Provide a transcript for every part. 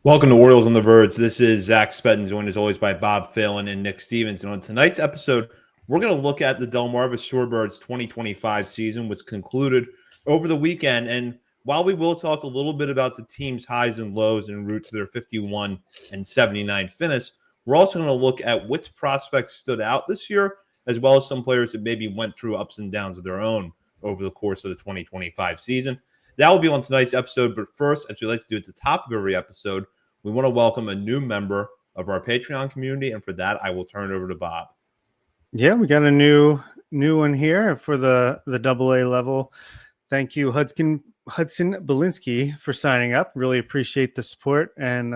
Welcome to Orioles on the Verge. This is Zach Spedden, joined as always by Bob Phelan and Nick Stevens. And on tonight's episode, we're going to look at the Delmarva Shorebirds 2025 season, which concluded over the weekend. And while we will talk a little bit about the team's highs and lows en route to their 51 and 79 finish, we're also going to look at which prospects stood out this year, as well as some players that maybe went through ups and downs of their own over the course of the 2025 season. That will be on tonight's episode. But first, as we like to do at the top of every episode, we want to welcome a new member of our Patreon community. And for that, I will turn it over to Bob. Yeah, we got a new one here for the AA level. Thank you, Hudson Belinsky, for signing up. Really appreciate the support. And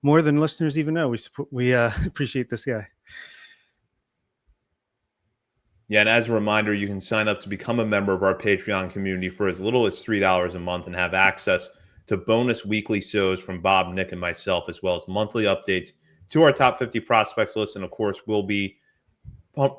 more than listeners even know, we appreciate this guy. Yeah, and as a reminder, you can sign up to become a member of our Patreon community for as little as $3 a month and have access to bonus weekly shows from Bob, Nick, and myself, as well as monthly updates to our top 50 prospects list. And of course, we'll be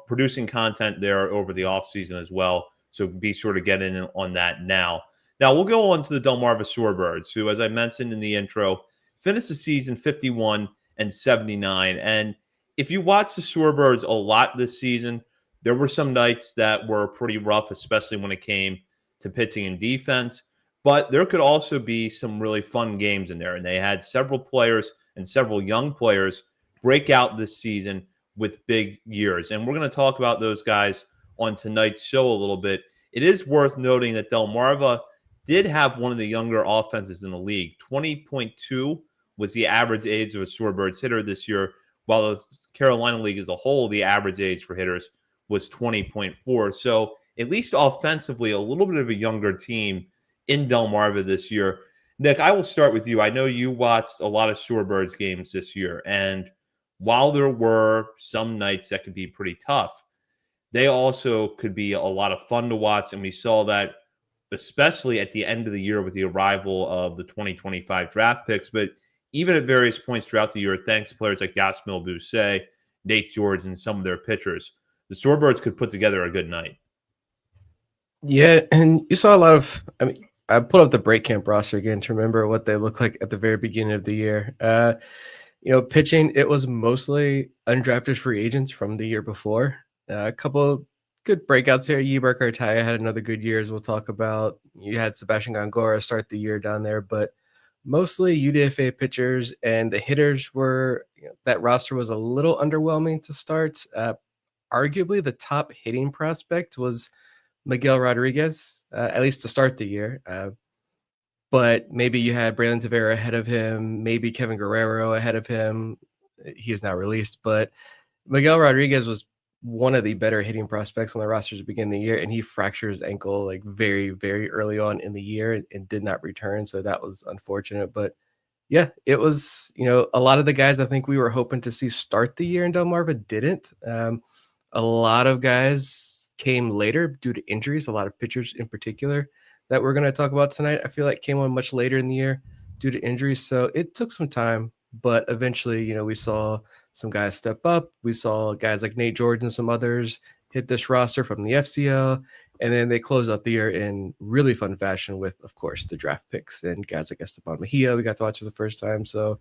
producing content there over the offseason as well. So be sure to get in on that now. Now, we'll go on to the Delmarva Shorebirds, who, as I mentioned in the intro, finished the season 51 and 79. And if you watch the Shorebirds a lot this season, there were some nights that were pretty rough, especially when it came to pitching and defense. But there could also be some really fun games in there. And they had several players and several young players break out this season with big years. And we're going to talk about those guys on tonight's show a little bit. It is worth noting that Delmarva did have one of the younger offenses in the league. 20.2 was the average age of a Shorebirds hitter this year, while the Carolina League as a whole, the average age for hitters was 20.4. So at least offensively, a little bit of a younger team in Delmarva this year. Nick, I will start with you. I know you watched a lot of Shorebirds games this year, and while there were some nights that could be pretty tough, they also could be a lot of fun to watch, and we saw that especially at the end of the year with the arrival of the 2025 draft picks, but even at various points throughout the year, thanks to players like Yasmil Bousset, Nate George, and some of their pitchers, the Shorebirds could put together a good night. Yeah, and you saw a lot of, I pulled up the break camp roster again to remember what they looked like at the very beginning of the year. Pitching, it was mostly undrafted free agents from the year before. A couple good breakouts here. Yiber Cartaya had another good year, as we'll talk about. You had Sebastian Gongora start the year down there, but mostly UDFA pitchers, and the hitters were, that roster was a little underwhelming to start. Arguably, the top hitting prospect was Miguel Rodriguez, at least to start the year. But maybe you had Braylon Tavera ahead of him, maybe Kevin Guerrero ahead of him. He is now released, but Miguel Rodriguez was one of the better hitting prospects on the roster to begin the year, and he fractured his ankle like very, very early on in the year and did not return. So that was unfortunate. But yeah, it was, a lot of the guys I think we were hoping to see start the year in Delmarva didn't. A lot of guys came later due to injuries, a lot of pitchers in particular that we're going to talk about tonight, I feel like came on much later in the year due to injuries. So it took some time, but eventually, we saw some guys step up. We saw guys like Nate George and some others hit this roster from the FCL. And then they closed out the year in really fun fashion with, of course, the draft picks and guys like Esteban Mejia we got to watch for the first time. So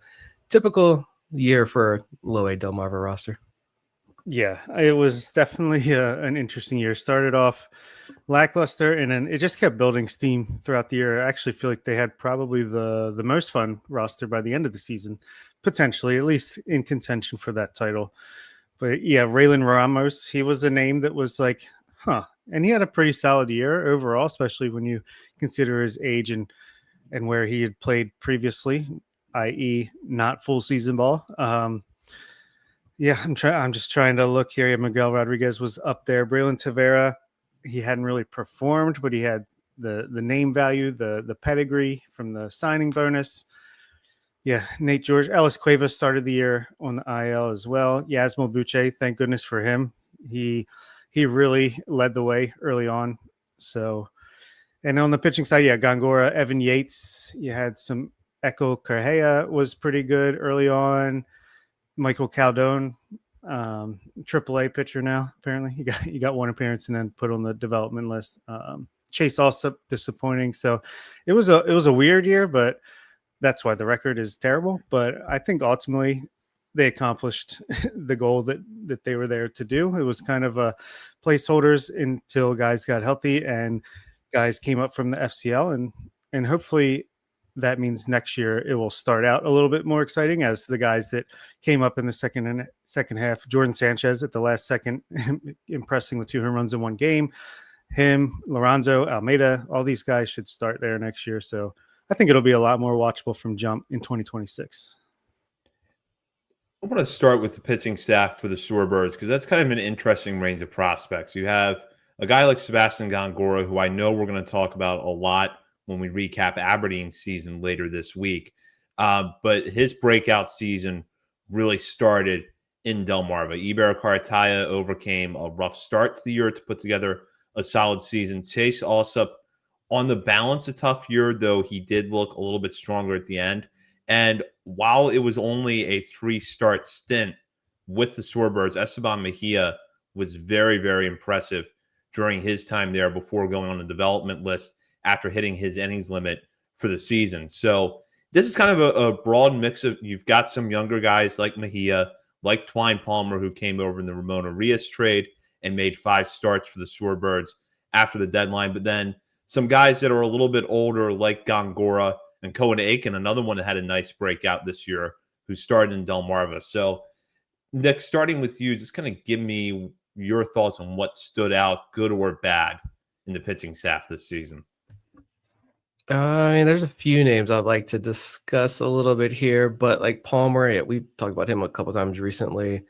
typical year for low A Delmarva roster. Yeah, it was definitely an interesting year. Started off lackluster, and then it just kept building steam throughout the year. I actually feel like they had probably the most fun roster by the end of the season, potentially, at least in contention for that title. But yeah, Raylan Ramos, he was a name that was like, and he had a pretty solid year overall, especially when you consider his age and where he had played previously, i.e. not full season ball. Yeah, I'm just trying to look here. Miguel Rodriguez was up there. Braylon Tavera, he hadn't really performed, but he had the name value, the pedigree from the signing bonus. Yeah, Nate George, Ellis Cuevas started the year on the IL as well. Yasmil Bousset, thank goodness for him. He really led the way early on. So, and on the pitching side, yeah, Gongora, Evan Yates. You had some Echo Correa was pretty good early on. Michael Caldone, AAA pitcher now. Apparently, he got one appearance and then put on the development list. Chase Allsup disappointing. So it was a weird year, but that's why the record is terrible. But I think ultimately they accomplished the goal that they were there to do. It was kind of a placeholders until guys got healthy and guys came up from the FCL, and hopefully that means next year it will start out a little bit more exciting as the guys that came up in the second half. Jordan Sanchez at the last second, impressing with 2 home runs in one game. Him, Lorenzo, Almeida, all these guys should start there next year. So I think it'll be a lot more watchable from jump in 2026. I want to start with the pitching staff for the Shorebirds because that's kind of an interesting range of prospects. You have a guy like Sebastian Gongora, who I know we're going to talk about a lot when we recap Aberdeen season later this week. But his breakout season really started in Delmarva. Iber Cartaya overcame a rough start to the year to put together a solid season. Chase Alsup, on the balance, a tough year, though he did look a little bit stronger at the end. And while it was only a 3-start stint with the Shorebirds, Esteban Mejia was very, very impressive during his time there before going on the development list after hitting his innings limit for the season. So this is kind of a broad mix of, you've got some younger guys like Mejia, like Twine Palmer, who came over in the Ramon Arias trade and made 5 starts for the Shorebirds after the deadline. But then some guys that are a little bit older like Gongora and Cohen Aiken, another one that had a nice breakout this year, who started in Delmarva. So, Nick, starting with you, just kind of give me your thoughts on what stood out, good or bad, in the pitching staff this season. I mean, there's a few names I'd like to discuss a little bit here, but like Palmer, we've talked about him a couple times recently. I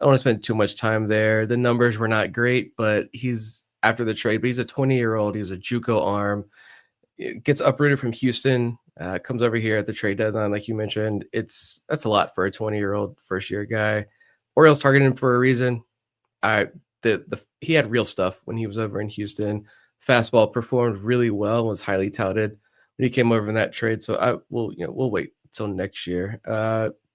don't want to spend too much time there. The numbers were not great, but he's after the trade, but he's a 20-year-old. He was a JUCO arm. It gets uprooted from Houston, comes over here at the trade deadline, like you mentioned. That's a lot for a 20-year-old first-year guy. Orioles targeted him for a reason. He had real stuff when he was over in Houston. Fastball performed really well, was highly touted when he came over in that trade. So we'll wait until next year.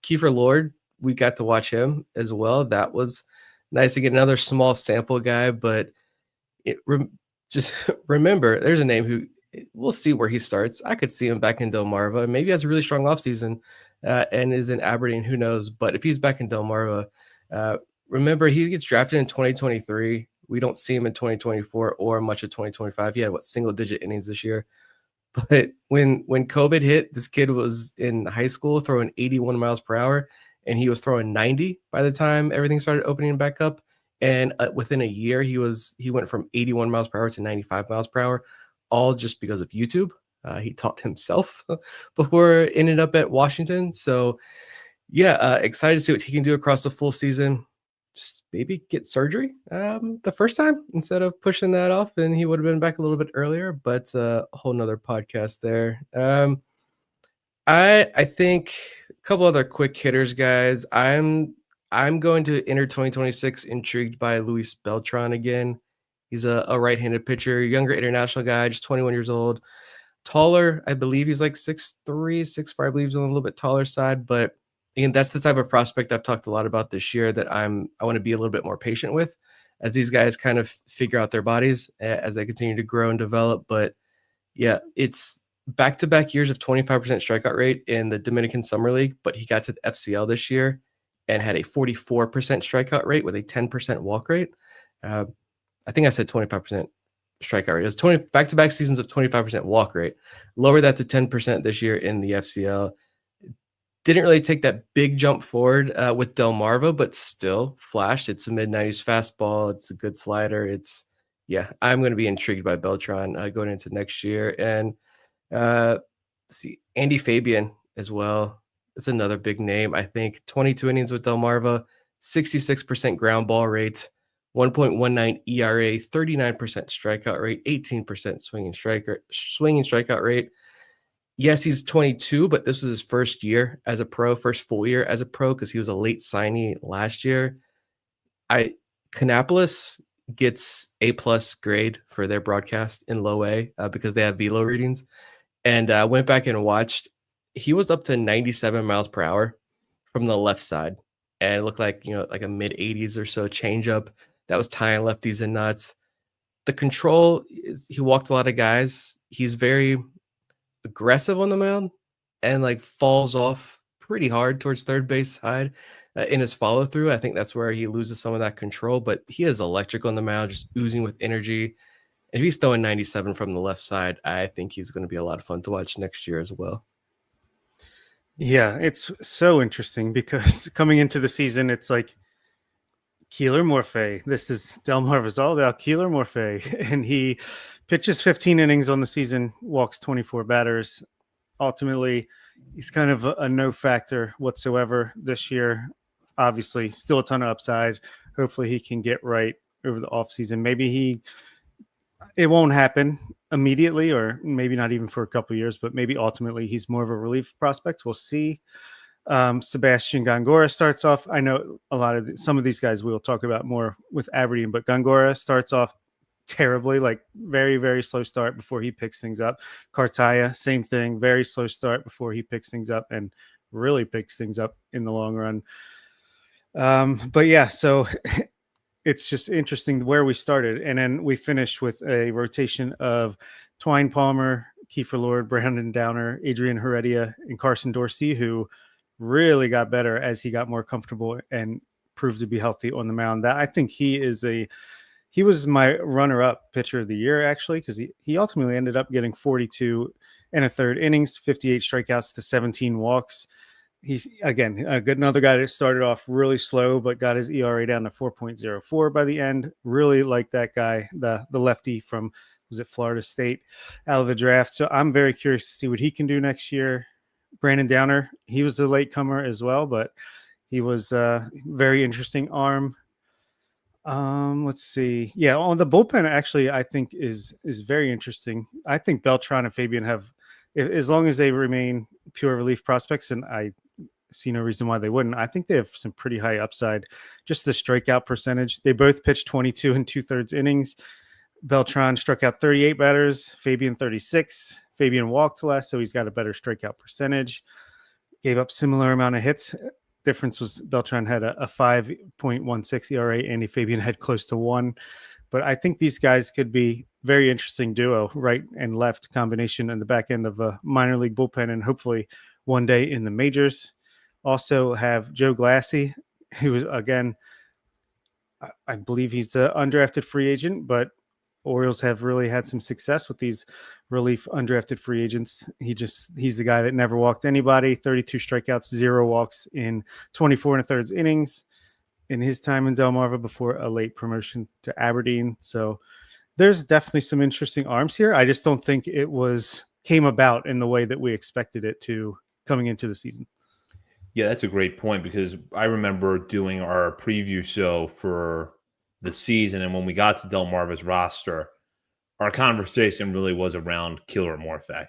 Kiefer Lord, we got to watch him as well. That was nice to get another small sample guy, but just remember, there's a name who we'll see where he starts. I could see him back in Delmarva. Maybe he has a really strong offseason and is in Aberdeen. Who knows? But if he's back in Delmarva, remember, he gets drafted in 2023. We don't see him in 2024 or much of 2025. He had single-digit innings this year. But when COVID hit, this kid was in high school throwing 81 miles per hour, and he was throwing 90 by the time everything started opening back up. And within a year, he went from 81 miles per hour to 95 miles per hour, all just because of YouTube. He taught himself before ended up at Washington. So, excited to see what he can do across the full season. Just maybe get surgery the first time instead of pushing that off, and he would have been back a little bit earlier. But a whole nother podcast there. I think a couple other quick hitters, guys. I'm going to enter 2026 intrigued by Luis Beltran again. He's a right-handed pitcher, younger international guy, just 21 years old. Taller, I believe he's like 6'3", 6'4". I believe he's on a little bit taller side, but again, that's the type of prospect I've talked a lot about this year that I want to be a little bit more patient with as these guys kind of figure out their bodies as they continue to grow and develop. But yeah, it's back-to-back years of 25% strikeout rate in the Dominican Summer League, but he got to the FCL this year and had a 44% strikeout rate with a 10% walk rate. I think I said 25% strikeout rate. It was 20 back-to-back seasons of 25% walk rate. Lowered that to 10% this year in the FCL. Didn't really take that big jump forward with Delmarva, but still flashed. It's a mid-90s fastball. It's a good slider. I'm going to be intrigued by Beltran going into next year. And see, Andy Fabian as well. It's another big name. I think 22 innings with Delmarva, 66% ground ball rate, 1.19 ERA, 39% strikeout rate, 18% swinging strikeout rate. Yes, he's 22, but this was his first year as a pro, first full year as a pro, because he was a late signee last year. Kannapolis gets A+ grade for their broadcast in low A because they have velo readings. And I went back and watched. He was up to 97 miles per hour from the left side. And it looked like, like a mid-80s or so changeup that was tying lefties and nuts. The control is he walked a lot of guys. He's very aggressive on the mound, and like falls off pretty hard towards third base side in his follow through. I think that's where he loses some of that control, but he is electric on the mound, just oozing with energy. And if he's throwing 97 from the left side, I think he's going to be a lot of fun to watch next year as well. Yeah, it's so interesting because coming into the season, it's like Keeler Morphe. This is Delmarva's all about Keeler Morphe. And he pitches 15 innings on the season, walks 24 batters. Ultimately, he's kind of a no factor whatsoever this year. Obviously, still a ton of upside. Hopefully he can get right over the offseason. Maybe it won't happen immediately, or maybe not even for a couple of years, but maybe ultimately he's more of a relief prospect. We'll see. Sebastian Gongora starts off. I know some of these guys we'll talk about more with Aberdeen, but Gongora starts off terribly, like very, very slow start before he picks things up. Cartaya, same thing, very slow start before he picks things up and really picks things up in the long run. But yeah, so it's just interesting where we started. And then we finished with a rotation of Twine Palmer, Kiefer Lord, Brandon Downer, Adrian Heredia, and Carson Dorsey, who really got better as he got more comfortable and proved to be healthy on the mound. That I think he was my runner-up pitcher of the year, actually, because he ultimately ended up getting 42 and a third innings, 58 strikeouts to 17 walks. He's, again, another guy that started off really slow, but got his ERA down to 4.04 by the end. Really like that guy, the lefty from, was it Florida State, out of the draft. So I'm very curious to see what he can do next year. Brandon Downer, he was a late comer as well, but he was a very interesting arm. Let's see. Yeah, on the bullpen, actually, I think is very interesting. I think Beltran and Fabian have, as long as they remain pure relief prospects, and I see no reason why they wouldn't. I think they have some pretty high upside. Just the strikeout percentage. They both pitched 22 and 2/3 innings. Beltran struck out 38 batters, Fabian 36. Fabian walked less, so he's got a better strikeout percentage. Gave up similar amount of hits. Difference was Beltran had a 5.16 ERA, and Fabian had close to 1. But I think these guys could be very interesting duo, right and left combination in the back end of a minor league bullpen, and hopefully one day in the majors. Also have Joe Glassy, who is, again, I believe he's an undrafted free agent, but Orioles have really had some success with these relief undrafted free agents. He's the guy that never walked anybody, 32 strikeouts, 0 walks in 24 and a third innings in his time in Delmarva before a late promotion to Aberdeen. So there's definitely some interesting arms here. I just don't think it came about in the way that we expected it to coming into the season. Yeah, that's a great point, because I remember doing our preview show for the season, and when we got to Delmarva's roster, our conversation really was around Keeler Morphe,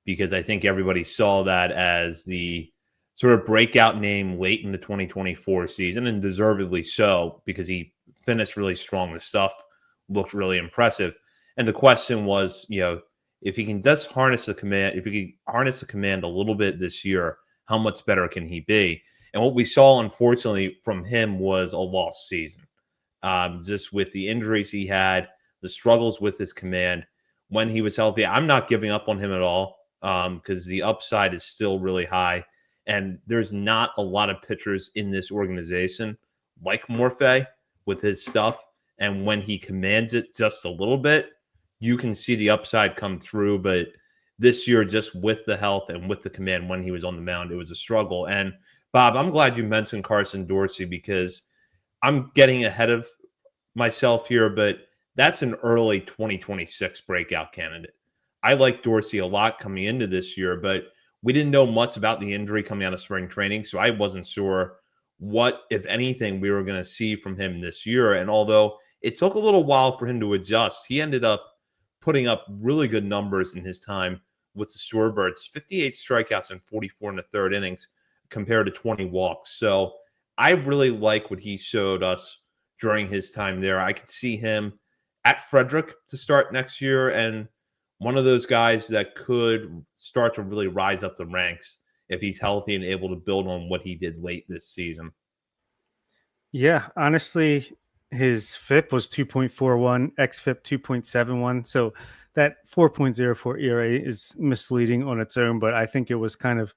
because I think everybody saw that as the sort of breakout name late in the 2024 season, and deservedly so, because he finished really strong. The stuff looked really impressive. And the question was, if he can just harness the command, if he can harness the command a little bit this year, how much better can he be? And what we saw, unfortunately, from him was a lost season. Just with the injuries he had, the struggles with his command when he was healthy. I'm not giving up on him at all, because the upside is still really high. And there's not a lot of pitchers in this organization like Morphe with his stuff. And when he commands it just a little bit, you can see the upside come through. But this year, just with the health and with the command when he was on the mound, it was a struggle. And Bob, I'm glad you mentioned Carson Dorsey, because I'm getting ahead of myself here, but that's an early 2026 breakout candidate. I like Dorsey a lot coming into this year, but we didn't know much about the injury coming out of spring training, so I wasn't sure what, if anything, we were going to see from him this year. And although it took a little while for him to adjust, he ended up putting up really good numbers in his time with the Shorebirds, 58 strikeouts and 44 in the third innings compared to 20 walks. So I really like what he showed us during his time there. I could see him at Frederick to start next year, and one of those guys that could start to really rise up the ranks if he's healthy and able to build on what he did late this season. Yeah, honestly, his FIP was 2.41, xFIP 2.71. So that 4.04 ERA is misleading on its own, but I think it was kind of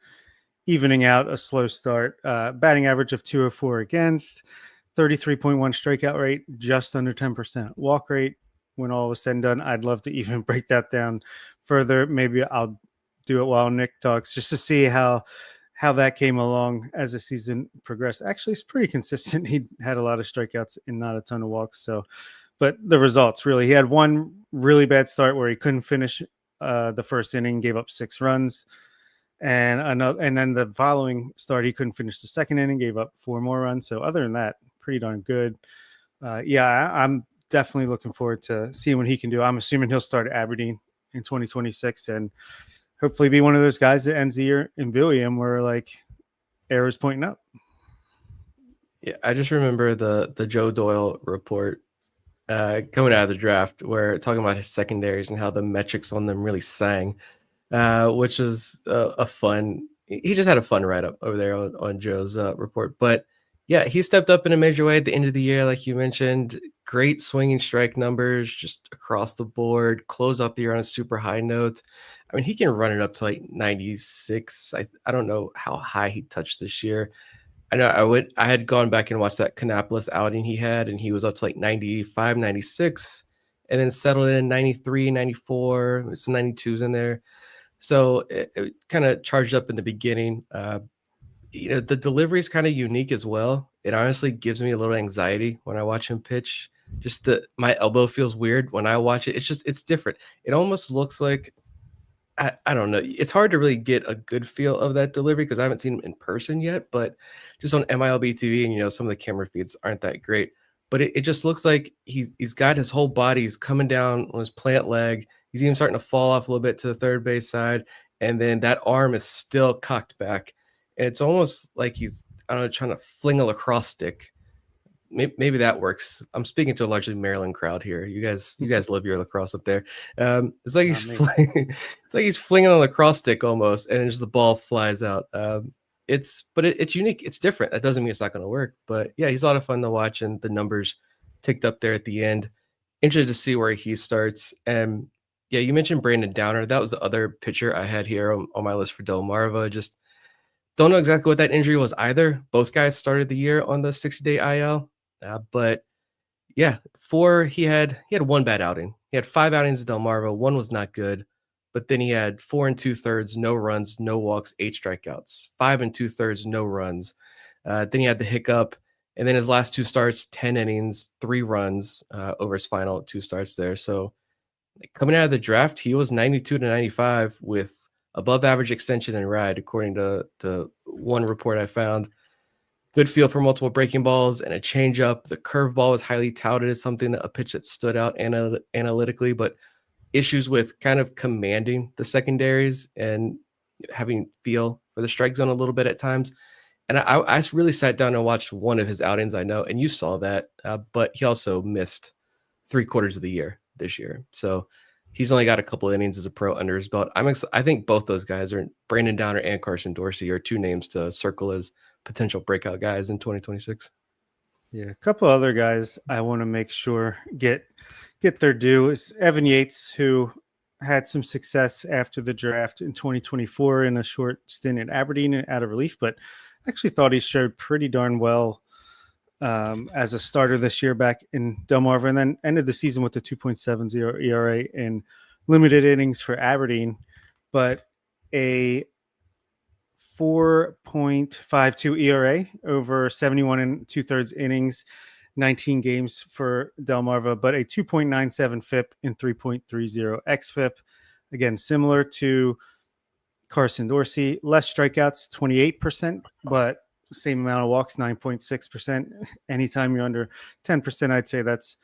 evening out a slow start. Batting average of 204 against, 33.1 strikeout rate, just under 10% walk rate. When all was said and done, I'd love to even break that down further. Maybe I'll do it while Nick talks just to see how that came along as the season progressed. Actually, it's pretty consistent. He had a lot of strikeouts and not a ton of walks. So, but the results really, he had one really bad start where he couldn't finish the first inning, gave up 6 runs, and then the following start he couldn't finish the second inning, gave up 4 more runs. So other than that, pretty darn good. I'm definitely looking forward to seeing what he can do. I'm assuming he'll start at Aberdeen in 2026 and hopefully be one of those guys that ends the year in Billiam where like arrows pointing up. Yeah, I just remember the Joe Doyle report coming out of the draft where talking about his secondaries and how the metrics on them really sang, which was a fun. He just had a fun write up over there on Joe's report. But yeah, he stepped up in a major way at the end of the year, like you mentioned. Great swinging strike numbers just across the board. Close out the year on a super high note. I mean, he can run it up to like 96. I don't know how high he touched this year. I know I had gone back and watched that Kannapolis outing he had, and he was up to like 95, 96, and then settled in 93, 94, some 92s in there. So it kind of charged up in the beginning. The delivery is kind of unique as well. It honestly gives me a little anxiety when I watch him pitch. Just my elbow feels weird when I watch it. It's different. It almost looks like, I don't know. It's hard to really get a good feel of that delivery because I haven't seen him in person yet, but just on MILB TV and, some of the camera feeds aren't that great, but it just looks like he's got his whole body. He's coming down on his plant leg. He's even starting to fall off a little bit to the third base side. And then that arm is still cocked back. And it's almost like he's, I don't know, trying to fling a lacrosse stick. Maybe that works. I'm speaking to a largely Maryland crowd here. You guys love your lacrosse up there. It's like he's flinging a lacrosse stick almost, and just the ball flies out. It's unique. It's different. That doesn't mean it's not going to work. But yeah, he's a lot of fun to watch, and the numbers ticked up there at the end. Interested to see where he starts. And yeah, you mentioned Brandon Downer. That was the other pitcher I had here on my list for Delmarva. Just don't know exactly what that injury was either. Both guys started the year on the 60-day IL. But yeah, he had 1 bad outing. He had 5 outings at Delmarva. 1 was not good, but then he had 4 2/3, no runs, no walks, 8 strikeouts. 5 2/3, no runs. Then he had the hiccup, and then his last 2 starts, 10 innings, 3 runs over his final 2 starts there. So coming out of the draft, he was 92 to 95 with above average extension and ride, according to one report I found. Good feel for multiple breaking balls and a changeup. The curveball was highly touted as a pitch that stood out analytically, but issues with kind of commanding the secondaries and having feel for the strike zone a little bit at times. And I really sat down and watched one of his outings, I know, and you saw that, but he also missed 3/4 of the year this year. So he's only got a couple of innings as a pro under his belt. I think both those guys are Brandon Downer and Carson Dorsey are 2 names to circle as potential breakout guys in 2026. Yeah, a couple other guys I want to make sure get their due is Evan Yates, who had some success after the draft in 2024 in a short stint at Aberdeen and out of relief, but I actually thought he showed pretty darn well as a starter this year back in Delmarva, and then ended the season with a 2.70 ERA in limited innings for Aberdeen, but a 4.52 ERA over 71 2/3 innings, 19 games for Delmarva, but a 2.97 FIP and 3.30 xFIP. Again, similar to Carson Dorsey, less strikeouts, 28%, but same amount of walks, 9.6%. Anytime you're under 10%, I'd say that's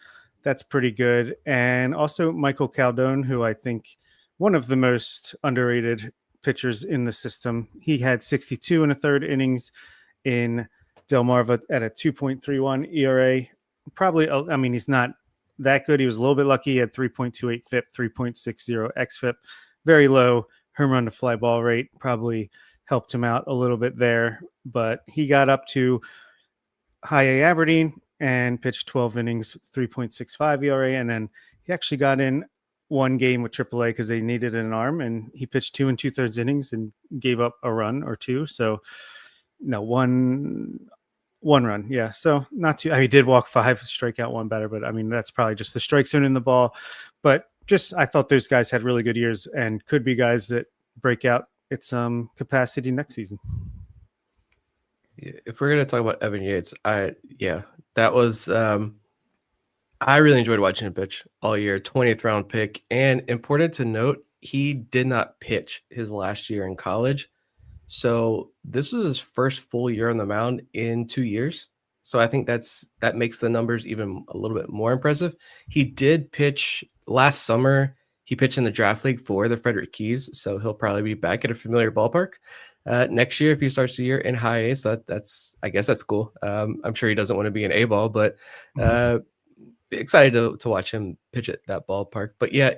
pretty good. And also Michael Caldone, who I think one of the most underrated pitchers in the system. He had 62 1/3 innings in Delmarva at a 2.31 ERA. Probably, I mean, he's not that good. He was a little bit lucky. He had 3.28 FIP, 3.60 xFIP. Very low home run to fly ball rate. Probably helped him out a little bit there. But he got up to high A Aberdeen and pitched 12 innings, 3.65 ERA. And then he actually got in one game with AAA because they needed an arm, and he pitched 2 2/3 innings and gave up a run or two. So no, one run. Yeah. So not too, he did walk 5, strike out 1 batter, but I mean, that's probably just the strike zone in the ball. But just, I thought those guys had really good years and could be guys that break out at some capacity next season. If we're going to talk about Evan Yates, that was, I really enjoyed watching him pitch all year, 20th round pick. And important to note, he did not pitch his last year in college. So this was his first full year on the mound in 2 years. So I think that makes the numbers even a little bit more impressive. He did pitch last summer. He pitched in the draft league for the Frederick Keys. So he'll probably be back at a familiar ballpark next year if he starts the year in high A. So I guess that's cool. I'm sure he doesn't want to be an A ball, but excited to watch him pitch at that ballpark. But yeah,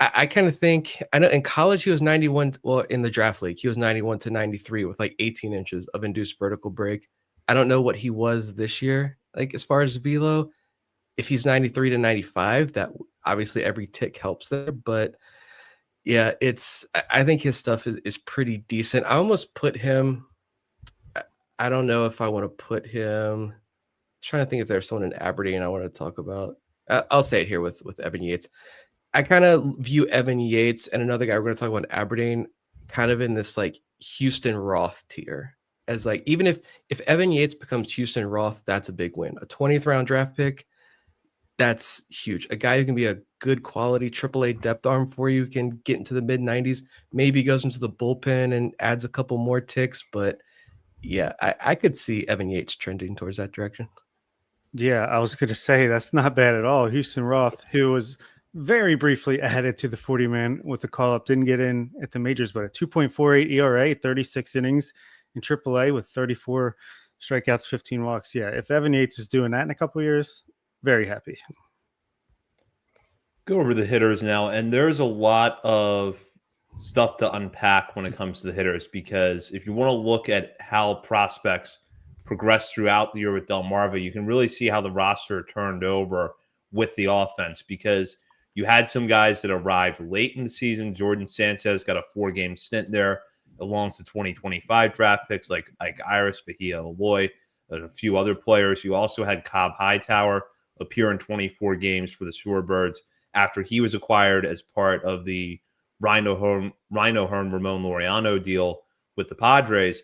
I kind of think, I know in college he was 91. Well, in the draft league, he was 91 to 93 with like 18 inches of induced vertical break. I don't know what he was this year, like as far as velo. If he's 93 to 95, that obviously every tick helps there. But yeah, I think his stuff is pretty decent. I almost put him, I don't know if I want to put him, trying to think if there's someone in Aberdeen I want to talk about. I'll say it here with Evan Yates. I kind of view Evan Yates and another guy we're going to talk about in Aberdeen kind of in this like Houston Roth tier. As like, even if Evan Yates becomes Houston Roth, that's a big win. A 20th round draft pick, that's huge. A guy who can be a good quality AAA depth arm for you, can get into the mid 90s, maybe goes into the bullpen and adds a couple more ticks. But yeah, I could see Evan Yates trending towards that direction. Yeah, I was going to say that's not bad at all. Houston Roth, who was very briefly added to the 40-man with a call-up, didn't get in at the majors, but a 2.48 ERA, 36 innings in AAA with 34 strikeouts, 15 walks. Yeah, if Evan Yates is doing that in a couple of years, very happy. Go over the hitters now, and there's a lot of stuff to unpack when it comes to the hitters, because if you want to look at how prospects progressed throughout the year with Delmarva, you can really see how the roster turned over with the offense, because you had some guys that arrived late in the season. Jordan Sanchez got a 4-game stint there, along with 2025 draft picks like Iris, Fahia, Aloy, and a few other players. You also had Cobb Hightower appear in 24 games for the Shorebirds after he was acquired as part of the Rhino Hearn Ramon Laureano deal with the Padres.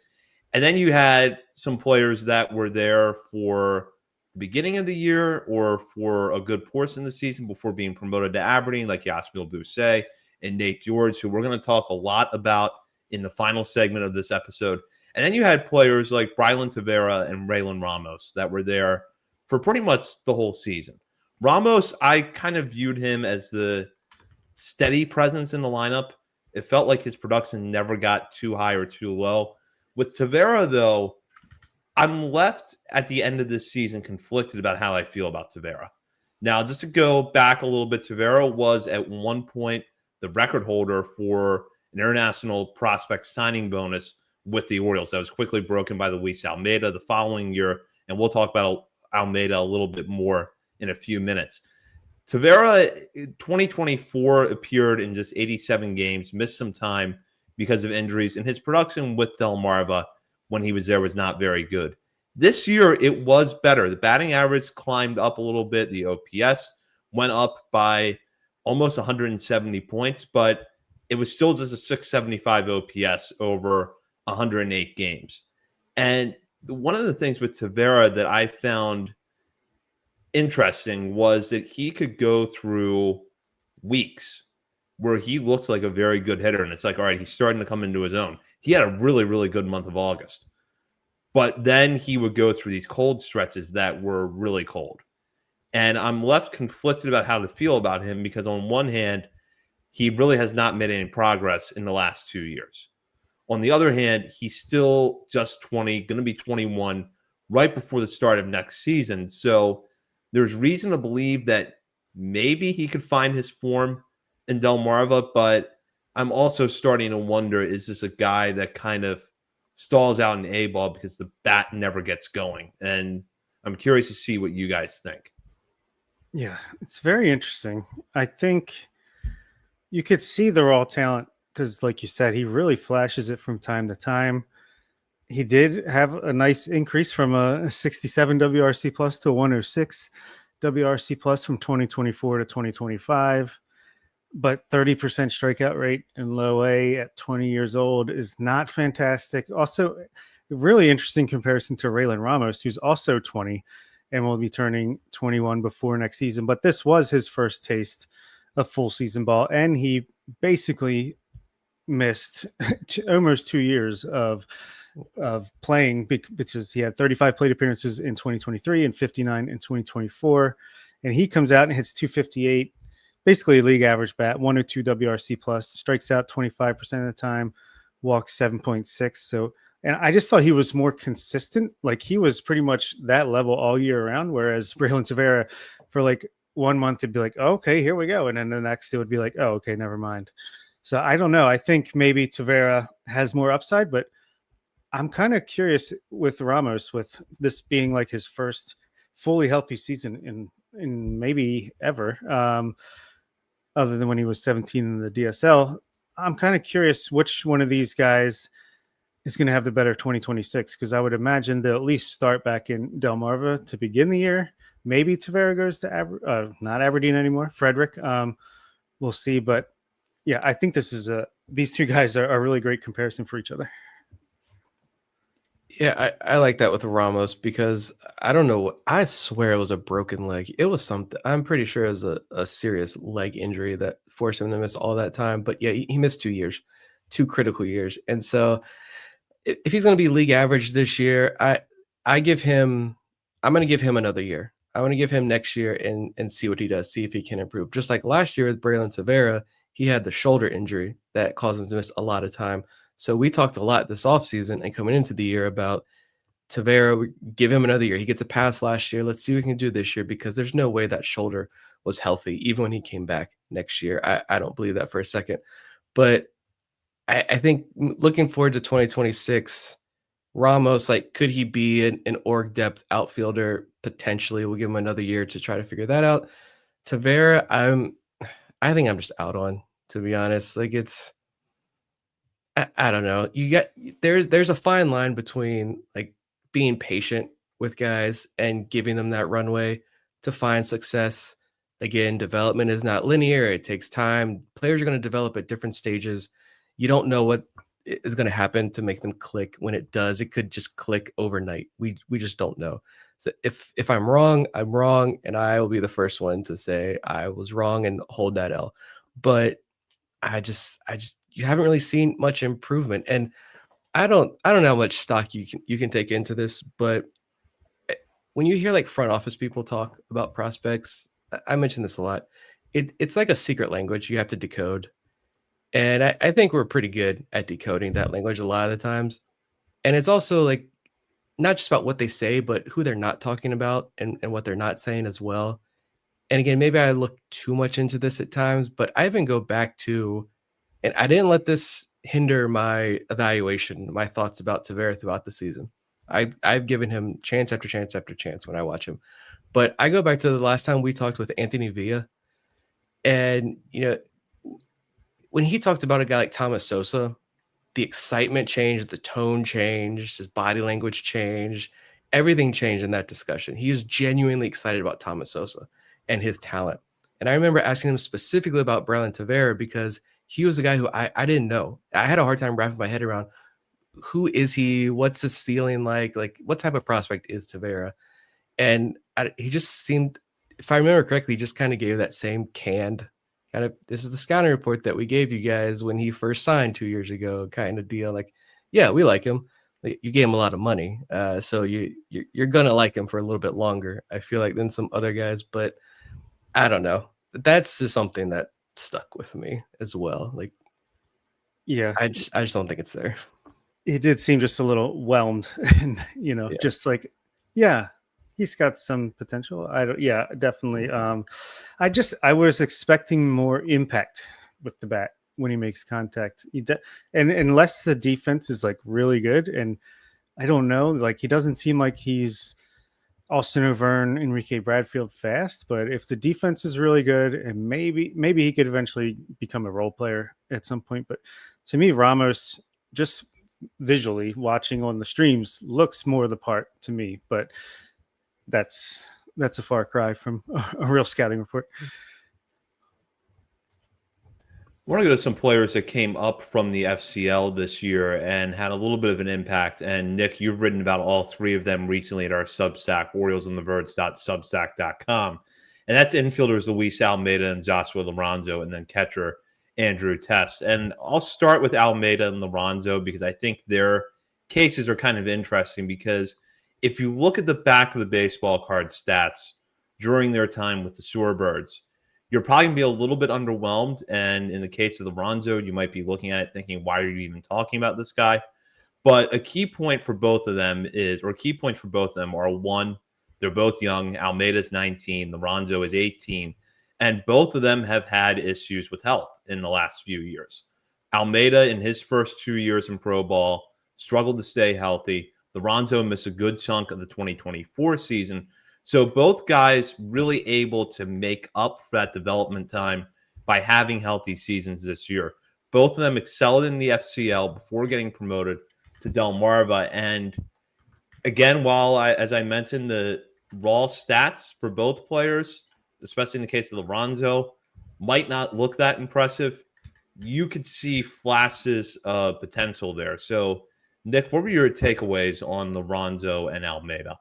And then you had some players that were there for the beginning of the year or for a good portion of the season before being promoted to Aberdeen, like Yasmiel Bousset and Nate George, who we're going to talk a lot about in the final segment of this episode. And then you had players like Brylan Tavera and Raylan Ramos that were there for pretty much the whole season. Ramos, I kind of viewed him as the steady presence in the lineup. It felt like his production never got too high or too low. With Tavera, though, I'm left at the end of this season conflicted about how I feel about Tavera. Now, just to go back a little bit, Tavera was at one point the record holder for an international prospect signing bonus with the Orioles. That was quickly broken by Luis Almeida the following year, and we'll talk about Almeida a little bit more in a few minutes. Tavera, 2024, appeared in just 87 games, missed some time because of injuries, and his production with Delmarva when he was there was not very good. This year, it was better. The batting average climbed up a little bit. The OPS went up by almost 170 points, but it was still just a 675 OPS over 108 games. And one of the things with Tavera that I found interesting was that he could go through weeks where he looks like a very good hitter, and it's like, all right, he's starting to come into his own. He had a really, really good month of August. But then he would go through these cold stretches that were really cold. And I'm left conflicted about how to feel about him, because on one hand, he really has not made any progress in the last 2 years. On the other hand, he's still just 20, going to be 21 right before the start of next season. So there's reason to believe that maybe he could find his form in Delmarva, but I'm also starting to wonder, is this a guy that kind of stalls out in A-ball because the bat never gets going? And I'm curious to see what you guys think. Yeah, it's very interesting. I think you could see the raw talent because, like you said, he really flashes it from time to time. He did have a nice increase from a 67 WRC plus to a 106 WRC plus from 2024 to 2025. But 30% strikeout rate in low A at 20 years old is not fantastic. Also, a really interesting comparison to Raylan Ramos, who's also 20 and will be turning 21 before next season. But this was his first taste of full season ball, and he basically missed almost 2 years of playing because he had 35 plate appearances in 2023 and 59 in 2024, and he comes out and hits 258, basically a league average bat, 102 WRC plus, strikes out 25% of the time, walks 7.6. So, and I just thought he was more consistent. Like he was pretty much that level all year round, whereas Braylon Tavera for like 1 month it'd be like, oh, okay, here we go, and then the next it would be like, oh, okay, never mind. So I don't know. I think maybe Tavera has more upside, but I'm kind of curious with Ramos, with this being like his first fully healthy season in maybe ever, other than when he was 17 in the DSL. I'm kind of curious which one of these guys is going to have the better 2026, because I would imagine they'll at least start back in Delmarva to begin the year. Maybe Tavera goes to not Aberdeen anymore. Frederick, we'll see. But yeah, I think these two guys are a really great comparison for each other. Yeah, I like that with Ramos because I don't know. I swear it was a broken leg. It was something. I'm pretty sure it was a serious leg injury that forced him to miss all that time. But yeah, he missed 2 years, 2 critical years. And so if he's going to be league average this year, I'm going to give him another year. I want to give him next year and see what he does, see if he can improve. Just like last year with Braylon Tavera, he had the shoulder injury that caused him to miss a lot of time. So we talked a lot this offseason and coming into the year about Tavera. We give him another year. He gets a pass last year. Let's see what we can do this year, because there's no way that shoulder was healthy, even when he came back next year. I don't believe that for a second. But I think looking forward to 2026, Ramos, like, could he be an org depth outfielder? Potentially. We'll give him another year to try to figure that out. Tavera, I think I'm just out on, to be honest. Like, I don't know. There's a fine line between like being patient with guys and giving them that runway to find success. Again, development is not linear. It takes time. Players are going to develop at different stages. You don't know what is going to happen to make them click. When it does, it could just click overnight. We just don't know. So if I'm wrong, I'm wrong, and I will be the first one to say I was wrong and hold that L. But I just you haven't really seen much improvement, and I don't know how much stock you can take into this, but when you hear like front office people talk about prospects, I mention this a lot. It's like a secret language you have to decode, and I think we're pretty good at decoding that language a lot of the times. And it's also like not just about what they say, but who they're not talking about and what they're not saying as well. And again, maybe I look too much into this at times, but I even go back to, and I didn't let this hinder my evaluation, my thoughts about Tavera throughout the season. I've given him chance after chance after chance when I watch him. But I go back to the last time we talked with Anthony Villa. And, when he talked about a guy like Thomas Sosa, the excitement changed, the tone changed, his body language changed, everything changed in that discussion. He was genuinely excited about Thomas Sosa and his talent. And I remember asking him specifically about Braylon Tavera because he was a guy who I didn't know. I had a hard time wrapping my head around who is he, what's his ceiling like what type of prospect is Tavera? And he just seemed, if I remember correctly, he just kind of gave that same canned kind of, this is the scouting report that we gave you guys when he first signed 2 years ago kind of deal. Like, yeah, we like him. You gave him a lot of money. So you're going to like him for a little bit longer, I feel like, than some other guys. But I don't know. That's just something that stuck with me as well. Like, yeah, I just don't think it's there. He did seem just a little whelmed and, just like, yeah, he's got some potential. Definitely. I was expecting more impact with the bat when he makes contact. And unless the defense is like really good, and I don't know, like he doesn't seem like he's Austin O'Verne, Enrique Bradfield fast, but if the defense is really good, and maybe he could eventually become a role player at some point. But to me, Ramos, just visually watching on the streams, looks more the part to me. But that's a far cry from a real scouting report. I want to go to some players that came up from the FCL this year and had a little bit of an impact. And Nick, you've written about all three of them recently at our Substack, OriolesandtheBirds.substack.com. And that's infielders Luis Almeida and Joshua Lorenzo, and then catcher Andrew Test. And I'll start with Almeida and Lorenzo because I think their cases are kind of interesting, because if you look at the back of the baseball card stats during their time with the Shorebirds, you're probably going to be a little bit underwhelmed. And in the case of Lorenzo, you might be looking at it thinking, why are you even talking about this guy? But a key point for both of them key points for both of them are, one, they're both young. Almeida's 19, Lorenzo is 18. And both of them have had issues with health in the last few years. Almeida, in his first 2 years in pro ball, struggled to stay healthy. Lorenzo missed a good chunk of the 2024 season. So both guys really able to make up for that development time by having healthy seasons this year. Both of them excelled in the FCL before getting promoted to Delmarva. And again, as I mentioned, the raw stats for both players, especially in the case of Lorenzo, might not look that impressive, you could see flashes of potential there. So, Nick, what were your takeaways on Lorenzo and Almeida?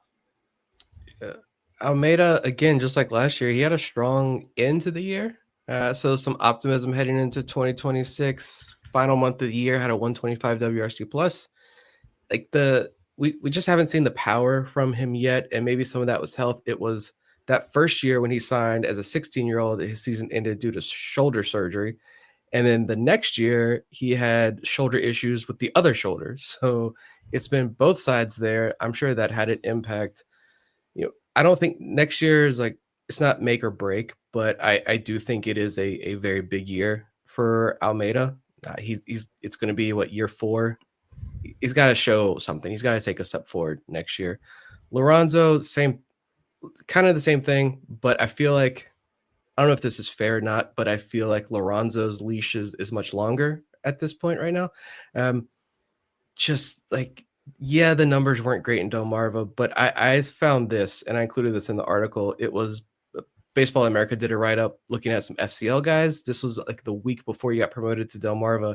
Almeida, again, just like last year, he had a strong end to the year. So some optimism heading into 2026. Final month of the year had a 125 WRC plus. Like we just haven't seen the power from him yet, and maybe some of that was health. It was that first year when he signed as a 16-year-old, his season ended due to shoulder surgery. And then the next year, he had shoulder issues with the other shoulder. So it's been both sides there. I'm sure that had an impact. I don't think next year is it's not make or break, but I do think it is a very big year for Almeida. It's going to be year 4. He's got to show something. He's got to take a step forward next year. Lorenzo, kind of the same thing, but I feel like, I don't know if this is fair or not, but I feel like Lorenzo's leash is much longer at this point right now. Yeah, the numbers weren't great in Delmarva, but I found this, and I included this in the article. It was Baseball America did a write-up looking at some FCL guys. This was the week before he got promoted to Delmarva,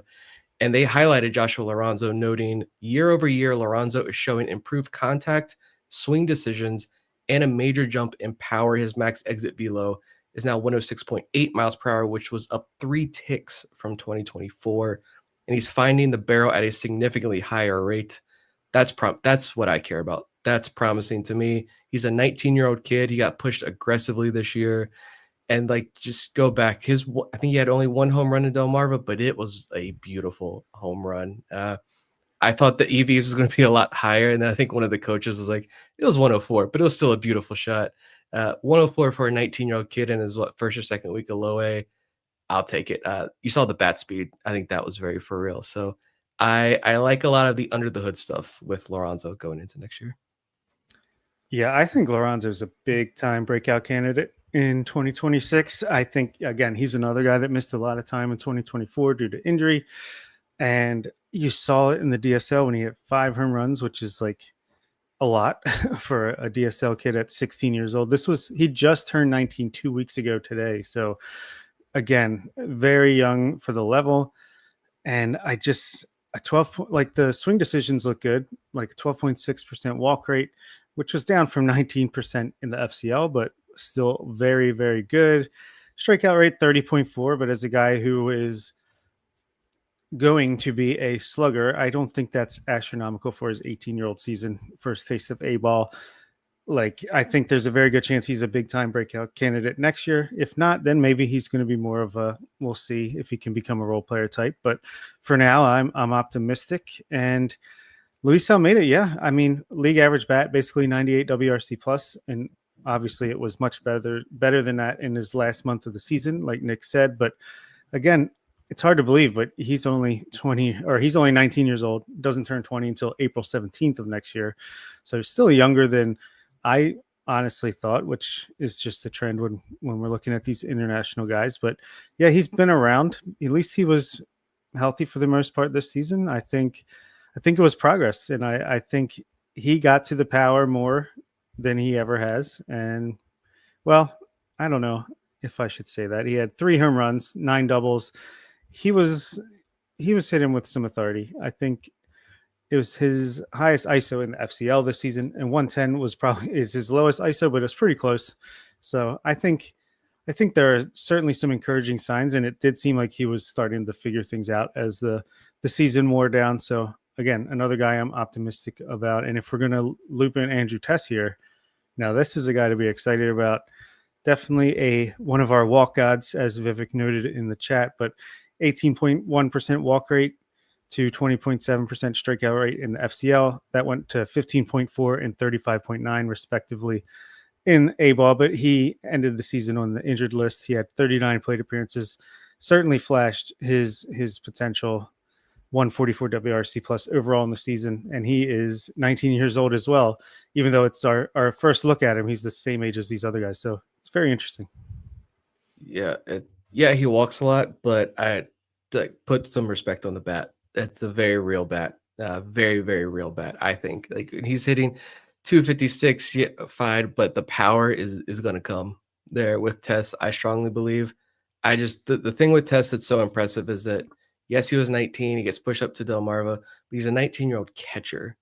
and they highlighted Joshua Lorenzo, noting year over year, Lorenzo is showing improved contact, swing decisions, and a major jump in power. His max exit velo is now 106.8 miles per hour, which was up 3 ticks from 2024, and he's finding the barrel at a significantly higher rate. That's what I care about. That's promising to me. He's a 19-year-old kid. He got pushed aggressively this year. And just go back. I think he had only 1 home run in Delmarva, but it was a beautiful home run. I thought the EVs was going to be a lot higher. And then I think one of the coaches was like, it was 104, but it was still a beautiful shot. 104 for a 19-year-old kid in his first or second week of low A. I'll take it. You saw the bat speed. I think that was very for real. So I like a lot of the under the hood stuff with Lorenzo going into next year. Yeah, I think Lorenzo's a big time breakout candidate in 2026. I think, again, he's another guy that missed a lot of time in 2024 due to injury. And you saw it in the DSL when he hit 5 home runs, which is a lot for a DSL kid at 16 years old. He just turned 19 2 weeks ago today. So again, very young for the level. And a 12, the swing decisions look good, a 12.6% walk rate, which was down from 19% in the FCL, but still very, very good. Strikeout rate 30.4, but as a guy who is going to be a slugger, I don't think that's astronomical for his 18-year-old season, first taste of A-ball. I think there's a very good chance he's a big-time breakout candidate next year. If not, then maybe he's going to be more of we'll see if he can become a role player type. But for now, I'm optimistic. And Luis Almeida, yeah, I mean, league average bat, basically 98 WRC plus, and obviously it was much better than that in his last month of the season, like Nick said. But again, it's hard to believe, but he's only 19 years old, doesn't turn 20 until April 17th of next year. So he's still younger than I honestly thought, which is just a trend when we're looking at these international guys. But yeah, he's been around. At least he was healthy for the most part this season. I think it was progress, and I think he got to the power more than he ever has. And well, I don't know if I should say that. He had 3 home runs, 9 doubles. He was hitting with some authority. I think it was his highest ISO in the FCL this season, and 110 is his lowest ISO, but it's pretty close. So I think there are certainly some encouraging signs, and it did seem like he was starting to figure things out as the season wore down. So again, another guy I'm optimistic about. And if we're going to loop in Andrew Tess here, now this is a guy to be excited about. Definitely one of our walk gods, as Vivek noted in the chat, but 18.1% walk rate to 20.7% strikeout rate in the FCL. That went to 15.4 and 35.9 respectively in A-ball, but he ended the season on the injured list. He had 39 plate appearances, certainly flashed his potential. 144 WRC plus overall in the season, and he is 19 years old as well. Even though it's our first look at him, he's the same age as these other guys, so it's very interesting. Yeah, he walks a lot, but I put some respect on the bat. It's a very real bat, very, very real bat. I think like he's hitting 256, fine, but the power is going to come there with Tess. I strongly believe. The thing with Tess that's so impressive is that yes, he was 19. He gets pushed up to Delmarva, but he's a 19-year-old catcher,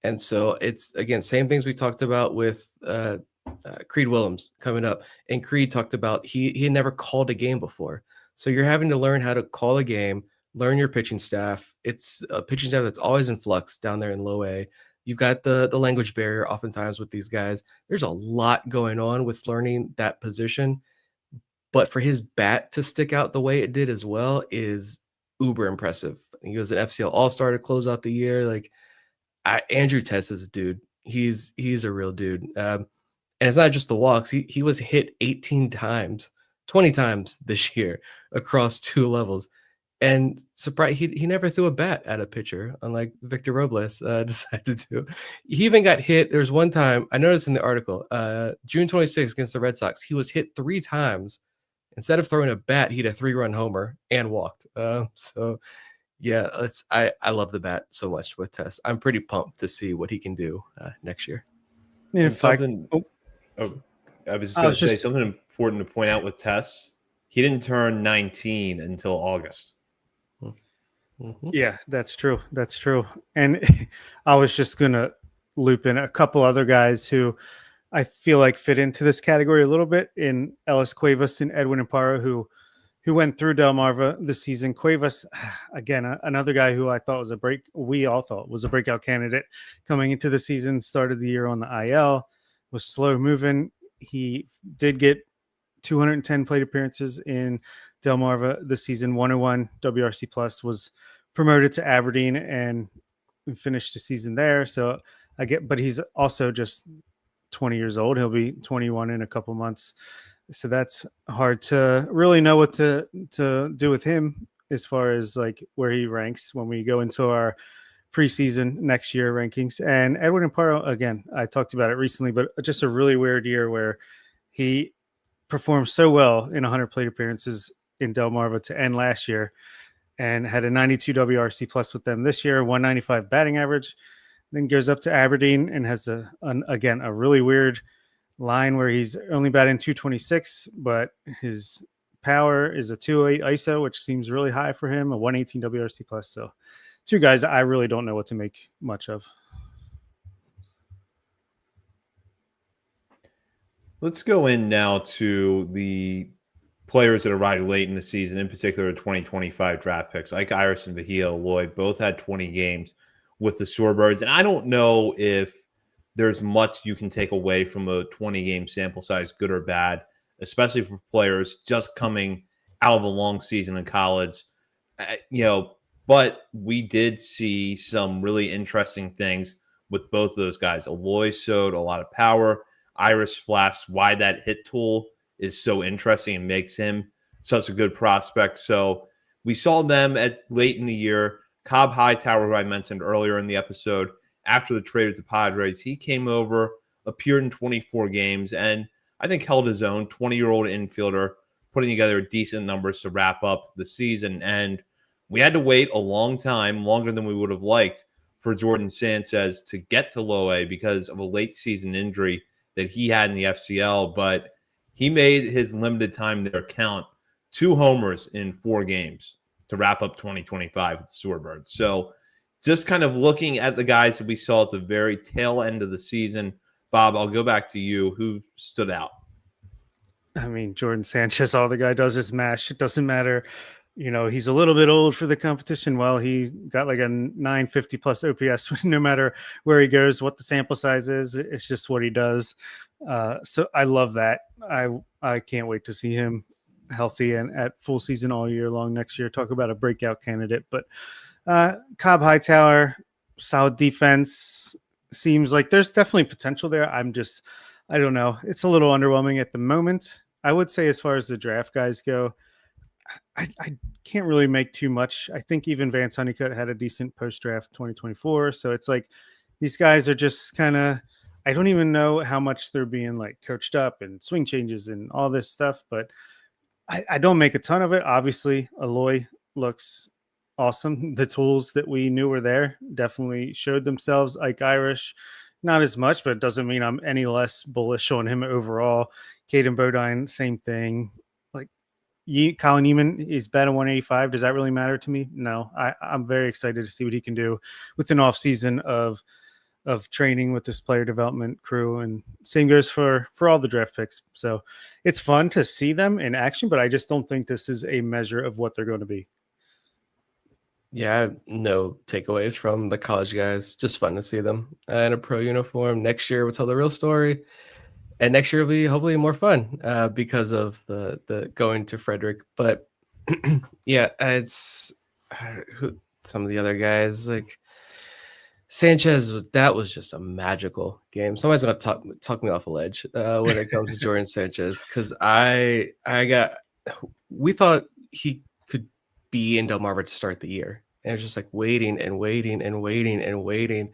and so it's again same things we talked about with Creed Willems coming up, and Creed talked about he had never called a game before, so you're having to learn how to call a game, learn your pitching staff. It's a pitching staff that's always in flux down there in low A. You've got the language barrier oftentimes with these guys. There's a lot going on with learning that position, but for his bat to stick out the way it did as well is uber impressive. He was an FCL All-Star to close out the year. Like Andrew Tess is a dude. He's a real dude. And it's not just the walks. He was hit 18 times, 20 times this year across 2 levels. And surprise, he never threw a bat at a pitcher, unlike Victor Robles decided to. He even got hit. There was one time, I noticed in the article, June 26th against the Red Sox, he was hit 3 times. Instead of throwing a bat, he had a 3-run homer and walked. So, yeah, I love the bat so much with Tess. I'm pretty pumped to see what he can do next year. And I was just going to say something important to point out with Tess. He didn't turn 19 until August. Mm-hmm. Yeah, that's true. That's true. And I was just going to loop in a couple other guys who I feel like fit into this category a little bit in Ellis Cuevas and Edwin Amparo, who went through Delmarva this season. Cuevas, again, another guy who I thought we all thought was a breakout candidate coming into the season, started the year on the IL, was slow moving. He did get 210 plate appearances in Delmarva this season, 101 WRC plus, was promoted to Aberdeen and finished the season there. So but he's also just 20 years old. He'll be 21 in a couple months. So that's hard to really know what to do with him as far as like where he ranks when we go into our preseason next year rankings. And Edwin Amparo, again, I talked about it recently, but just a really weird year where he performed so well in 100 plate appearances in Delmarva to end last year and had a 92 WRC plus with them this year, 195 batting average. Then goes up to Aberdeen and has a really weird line where he's only batting 226, but his power is a 208 ISO, which seems really high for him, a 118 WRC plus. So 2 guys I really don't know what to make much of. Let's go in now to the players that arrived late in the season, in particular 2025 draft picks. Like Iris and Vahia Lloyd both had 20 games with the Shorebirds. And I don't know if there's much you can take away from a 20-game sample size, good or bad, especially for players just coming out of a long season in college. But we did see some really interesting things with both of those guys. Aloy showed a lot of power. Iris flashed why that hit tool is so interesting and makes him such a good prospect. So we saw them late in the year. Cobb Hightower, who I mentioned earlier in the episode, after the trade with the Padres, he came over appeared in 24 games, and I think held his own. 20-year-old infielder putting together decent numbers to wrap up the season. And we had to wait a long time, longer than we would have liked, for Jordan Sanchez to get to low A because of a late season injury that he had in the FCL. But he made his limited time there count. 2 homers in 4 games to wrap up 2025 with the Shorebirds. So just kind of looking at the guys that we saw at the very tail end of the season, Bob, I'll go back to you. Who stood out? I mean, Jordan Sanchez, all the guy does is mash. It doesn't matter. He's a little bit old for the competition. Well, he got like a 950 plus OPS no matter where he goes, what the sample size is. It's just what he does. So I love that. I can't wait to see him healthy and at full season all year long next year. Talk about a breakout candidate. But Cobb Hightower, solid defense. Seems like there's definitely potential there. I don't know. It's a little underwhelming at the moment. I would say as far as the draft guys go, I can't really make too much. I think even Vance Honeycutt had a decent post-draft 2024. So it's like these guys are just kind of, I don't even know how much they're being like coached up and swing changes and all this stuff, but I don't make a ton of it. Obviously, Aloy looks awesome. The tools that we knew were there definitely showed themselves. Ike Irish, not as much, but it doesn't mean I'm any less bullish on him overall. Caden Bodine, same thing. Like Colin Neiman is batting 185. Does that really matter to me? No. I'm very excited to see what he can do with an off season of training with this player development crew, and same goes for all the draft picks. So it's fun to see them in action, but I just don't think this is a measure of what they're going to be. Yeah, I have no takeaways from the college guys. Just fun to see them in a pro uniform. Next year we'll tell the real story, and next year will be hopefully more fun because of the going to Frederick. But yeah, it's some of the other guys like Sanchez. That was just a magical game. Somebody's gonna talk me off a ledge when it comes to Jordan Sanchez, because we thought he could be in Delmarva to start the year, and it's just like waiting and waiting and waiting and waiting,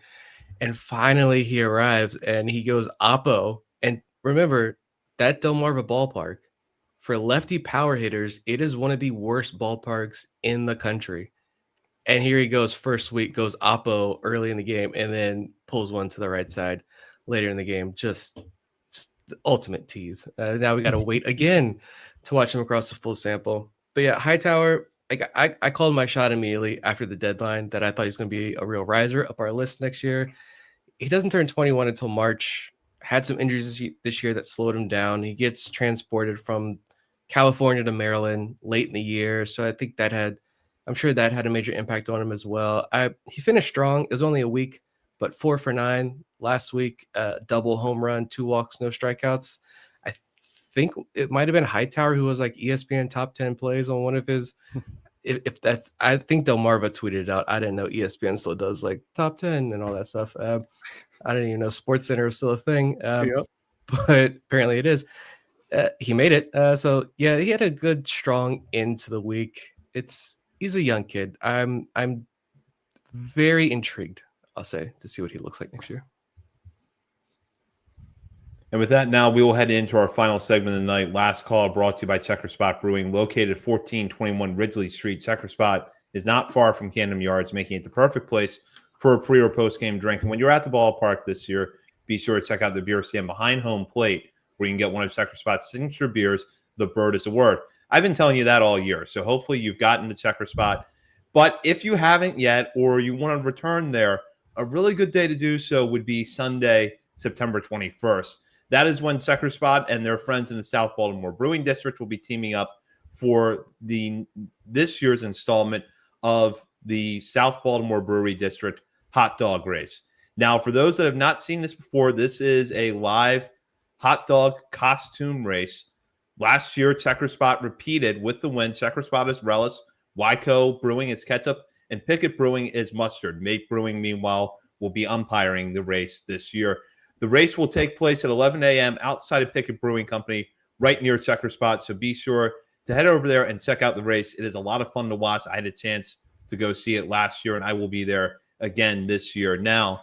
and finally he arrives and he goes oppo. And remember that Delmarva ballpark, for lefty power hitters, it is one of the worst ballparks in the country. And here he goes, first week goes oppo early in the game, and then pulls one to the right side later in the game. Just the ultimate tease. Now we got to wait again to watch him across the full sample. But yeah, Hightower, I called my shot immediately after the deadline that I thought he was going to be a real riser up our list next year. He doesn't turn 21 until March. Had some injuries this year that slowed him down. He gets transported from California to Maryland late in the year. So I think I'm sure that had a major impact on him as well. He finished strong. It was only a week, but 4 for 9 last week, double home run, 2 walks, no strikeouts. I think it might have been Hightower who was like ESPN top 10 plays on one of his. If that's, I think Delmarva tweeted it out. I didn't know ESPN still does like top 10 and all that stuff. I didn't even know Sports Center was still a thing, but apparently it is. He made it. So yeah, he had a good, strong end to the week. He's a young kid. I'm very intrigued, I'll say, to see what he looks like next year. And with that, now we will head into our final segment of the night. Last call brought to you by Checker Spot Brewing, located at 1421 Ridgely Street. Checker Spot is not far from Camden Yards, making it the perfect place for a pre or post game drink. And when you're at the ballpark this year, be sure to check out the beer stand behind home plate, where you can get one of Checker Spot's signature beers. The bird is a word. I've been telling you that all year, so hopefully you've gotten to Checker Spot. But if you haven't yet, or you want to return there, a really good day to do so would be Sunday, September 21st. That is when Checker Spot and their friends in the South Baltimore Brewing District will be teaming up for this year's installment of the South Baltimore Brewery District Hot Dog Race. Now, for those that have not seen this before, this is a live hot dog costume race. Last year, Checker Spot repeated with the win. Checker Spot is relish, Wyco Brewing is ketchup, and Pickett Brewing is mustard. Mate Brewing, meanwhile, will be umpiring the race this year. The race will take place at 11 a.m. outside of Pickett Brewing Company, right near Checker Spot. So be sure to head over there and check out the race. It is a lot of fun to watch. I had a chance to go see it last year, and I will be there again this year. Now,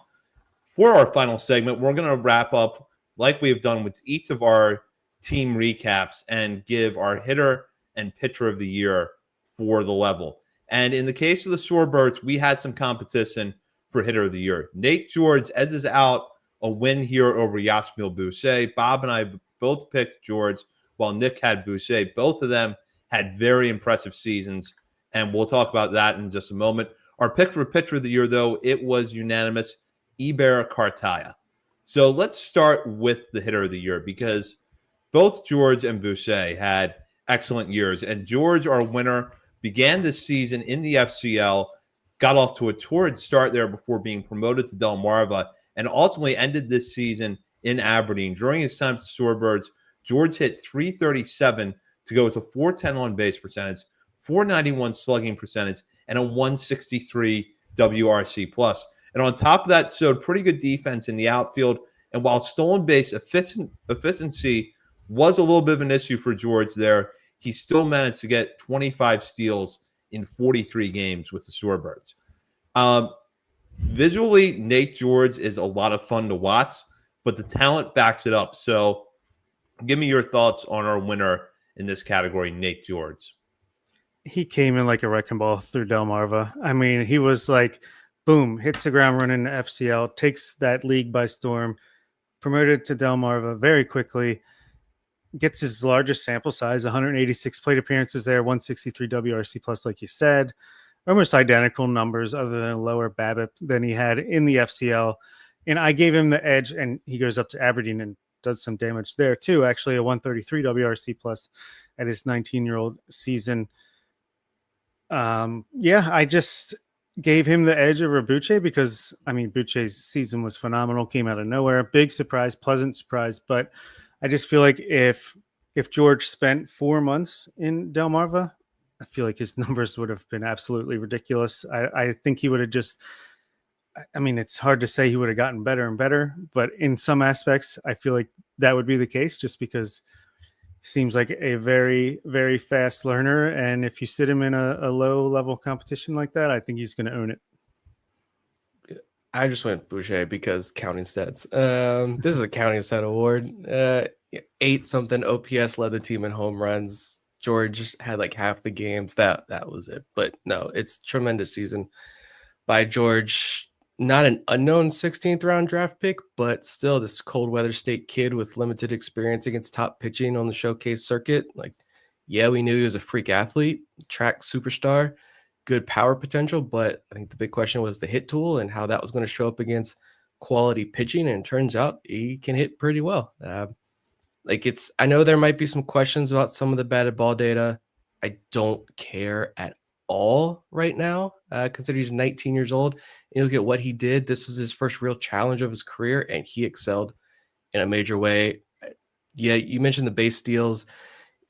for our final segment, we're going to wrap up like we have done with each of our team recaps, and give our hitter and pitcher of the year for the level. And in the case of the Shorebirds, we had some competition for hitter of the year. Nate George edges out a win here over Yasmil Boucher. Bob and I both picked George, while Nick had Boucher. Both of them had very impressive seasons, and we'll talk about that in just a moment. Our pick for pitcher of the year, though, it was unanimous, Iber Cartaya. So let's start with the hitter of the year, because both George and Boucher had excellent years. And George, our winner, began this season in the FCL, got off to a torrid start there before being promoted to Delmarva, and ultimately ended this season in Aberdeen. During his time to Shorebirds, George hit .337 to go with a .410 on base percentage, .491 slugging percentage, and a .163 WRC plus. And on top of that, showed pretty good defense in the outfield. And while stolen base efficiency was a little bit of an issue for George there, he still managed to get 25 steals in 43 games with the Shorebirds. Visually, Nate George is a lot of fun to watch, but the talent backs it up. So give me your thoughts on our winner in this category, Nate George. He came in like a wrecking ball through Delmarva. I mean, he was like, boom, hits the ground running in FCL, takes that league by storm, promoted to Delmarva very quickly, gets his largest sample size, 186 plate appearances there, 163 WRC plus, like you said, almost identical numbers other than a lower BABIP than he had in the FCL. And I gave him the edge, and he goes up to Aberdeen and does some damage there too. Actually, a 133 WRC plus at his 19-year-old season. I just gave him the edge over Boucher because, I mean, Boucher's season was phenomenal, came out of nowhere, big surprise, pleasant surprise. But I just feel like if George spent 4 months in Delmarva, I feel like his numbers would have been absolutely ridiculous. I think he would have just, I mean, it's hard to say he would have gotten better and better, but in some aspects, I feel like that would be the case just because he seems like a very, very fast learner. And if you sit him in a low level competition like that, I think he's going to own it. I just went Boucher because counting stats. This is a counting stat award. 8-something OPS, led the team in home runs. George had like half the games. That was it. But no, it's tremendous season by George. Not an unknown 16th round draft pick, but still this cold weather state kid with limited experience against top pitching on the showcase circuit. Like, yeah, we knew he was a freak athlete, track superstar, good power potential, but I think the big question was the hit tool and how that was going to show up against quality pitching. And it turns out he can hit pretty well. I know there might be some questions about some of the batted ball data. I don't care at all right now, considering he's 19 years old. And you look at what he did. This was his first real challenge of his career, and he excelled in a major way. Yeah, you mentioned the base steals,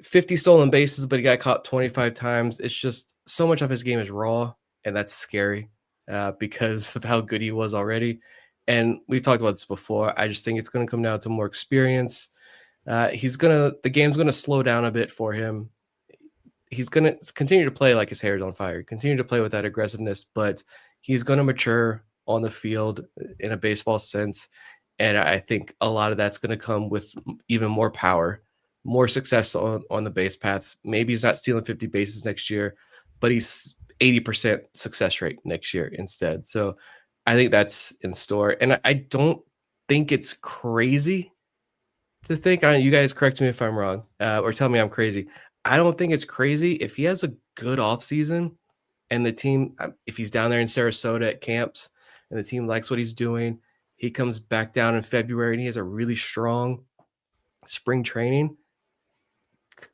50 stolen bases, but he got caught 25 times. It's just so much of his game is raw, and that's scary because of how good he was already. And we've talked about this before. I just think it's going to come down to more experience. The game's going to slow down a bit for him. He's going to continue to play like his hair is on fire, continue to play with that aggressiveness, but he's going to mature on the field in a baseball sense. And I think a lot of that's going to come with even more power, more success on the base paths. Maybe he's not stealing 50 bases next year, but he's 80% success rate next year instead. So I think that's in store. And I don't think it's crazy to think, you guys correct me if I'm wrong, or tell me I'm crazy. I don't think it's crazy if he has a good offseason and the team, if he's down there in Sarasota at camps and the team likes what he's doing, he comes back down in February and he has a really strong spring training.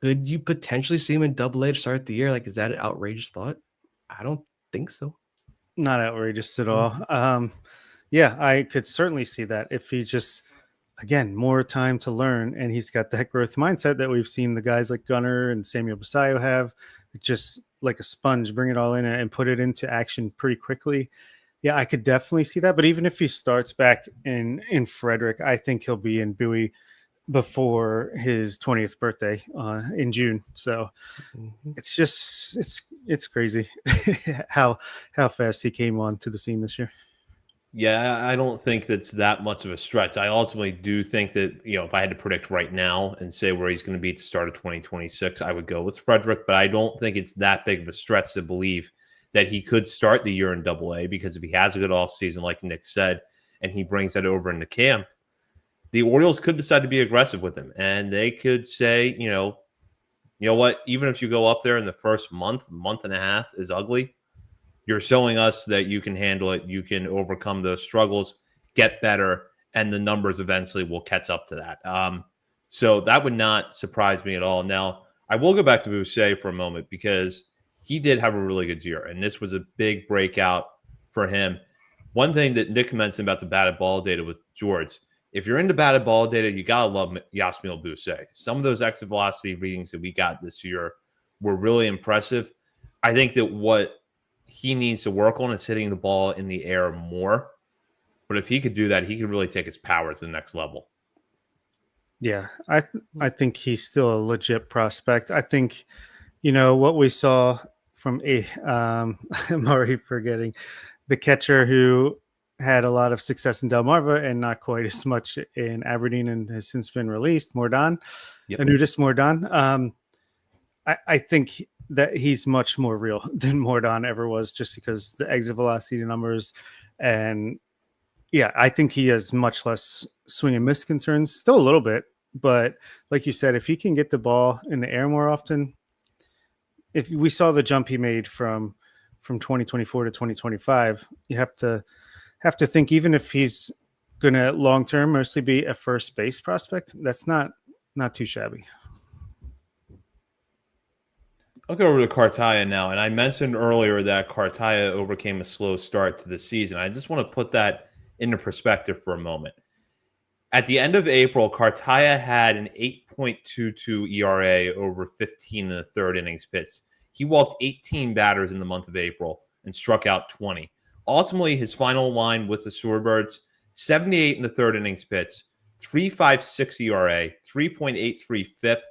Could you potentially see him in Double-A to start the year? Like, is that an outrageous thought? I don't think so. Not outrageous at all. Yeah, I could certainly see that if he just, again, more time to learn, and he's got that growth mindset that we've seen the guys like Gunnar and Samuel Basayo have, just like a sponge, bring it all in and put it into action pretty quickly. Yeah, I could definitely see that. But even if he starts back in Frederick, I think he'll be in Bowie before his 20th birthday in June. So it's just, it's crazy how fast he came on to the scene this year. Yeah, I don't think that's that much of a stretch. I ultimately do think that, if I had to predict right now and say where he's going to be at the start of 2026, I would go with Frederick, but I don't think it's that big of a stretch to believe that he could start the year in Double A, because if he has a good offseason, like Nick said, and he brings that over into camp, the Orioles could decide to be aggressive with him. And they could say, you know what, even if you go up there in the first month and a half is ugly, you're showing us that you can handle it. You can overcome those struggles, get better, and the numbers eventually will catch up to that. So that would not surprise me at all. Now, I will go back to Boucher for a moment, because he did have a really good year, and this was a big breakout for him. One thing that Nick mentioned about the batted ball data with George, if you're into batted ball data, you got to love Yasmiel Boucher. Some of those exit velocity readings that we got this year were really impressive. I think that what he needs to work on is hitting the ball in the air more. But if he could do that, he could really take his power to the next level. Yeah, I think he's still a legit prospect. I think, what we saw from I'm already forgetting, the catcher who had a lot of success in Delmarva and not quite as much in Aberdeen and has since been released, Mordon, Anudis Mordon. I think that he's much more real than Mordon ever was, just because the exit velocity numbers. And yeah, I think he has much less swing and miss concerns, still a little bit. But like you said, if he can get the ball in the air more often, if we saw the jump he made from 2024 to 2025, you have to think, even if he's going to long term mostly be a first base prospect, that's not too shabby. I'll go over to Cartaya now. And I mentioned earlier that Cartaya overcame a slow start to the season. I just want to put that into perspective for a moment. At the end of April, Cartaya had an 8.22 ERA over 15 in the third innings pitched. He walked 18 batters in the month of April and struck out 20. Ultimately, his final line with the Shorebirds, 78 in the third innings pitched, 3.56 ERA, 3.83 FIP,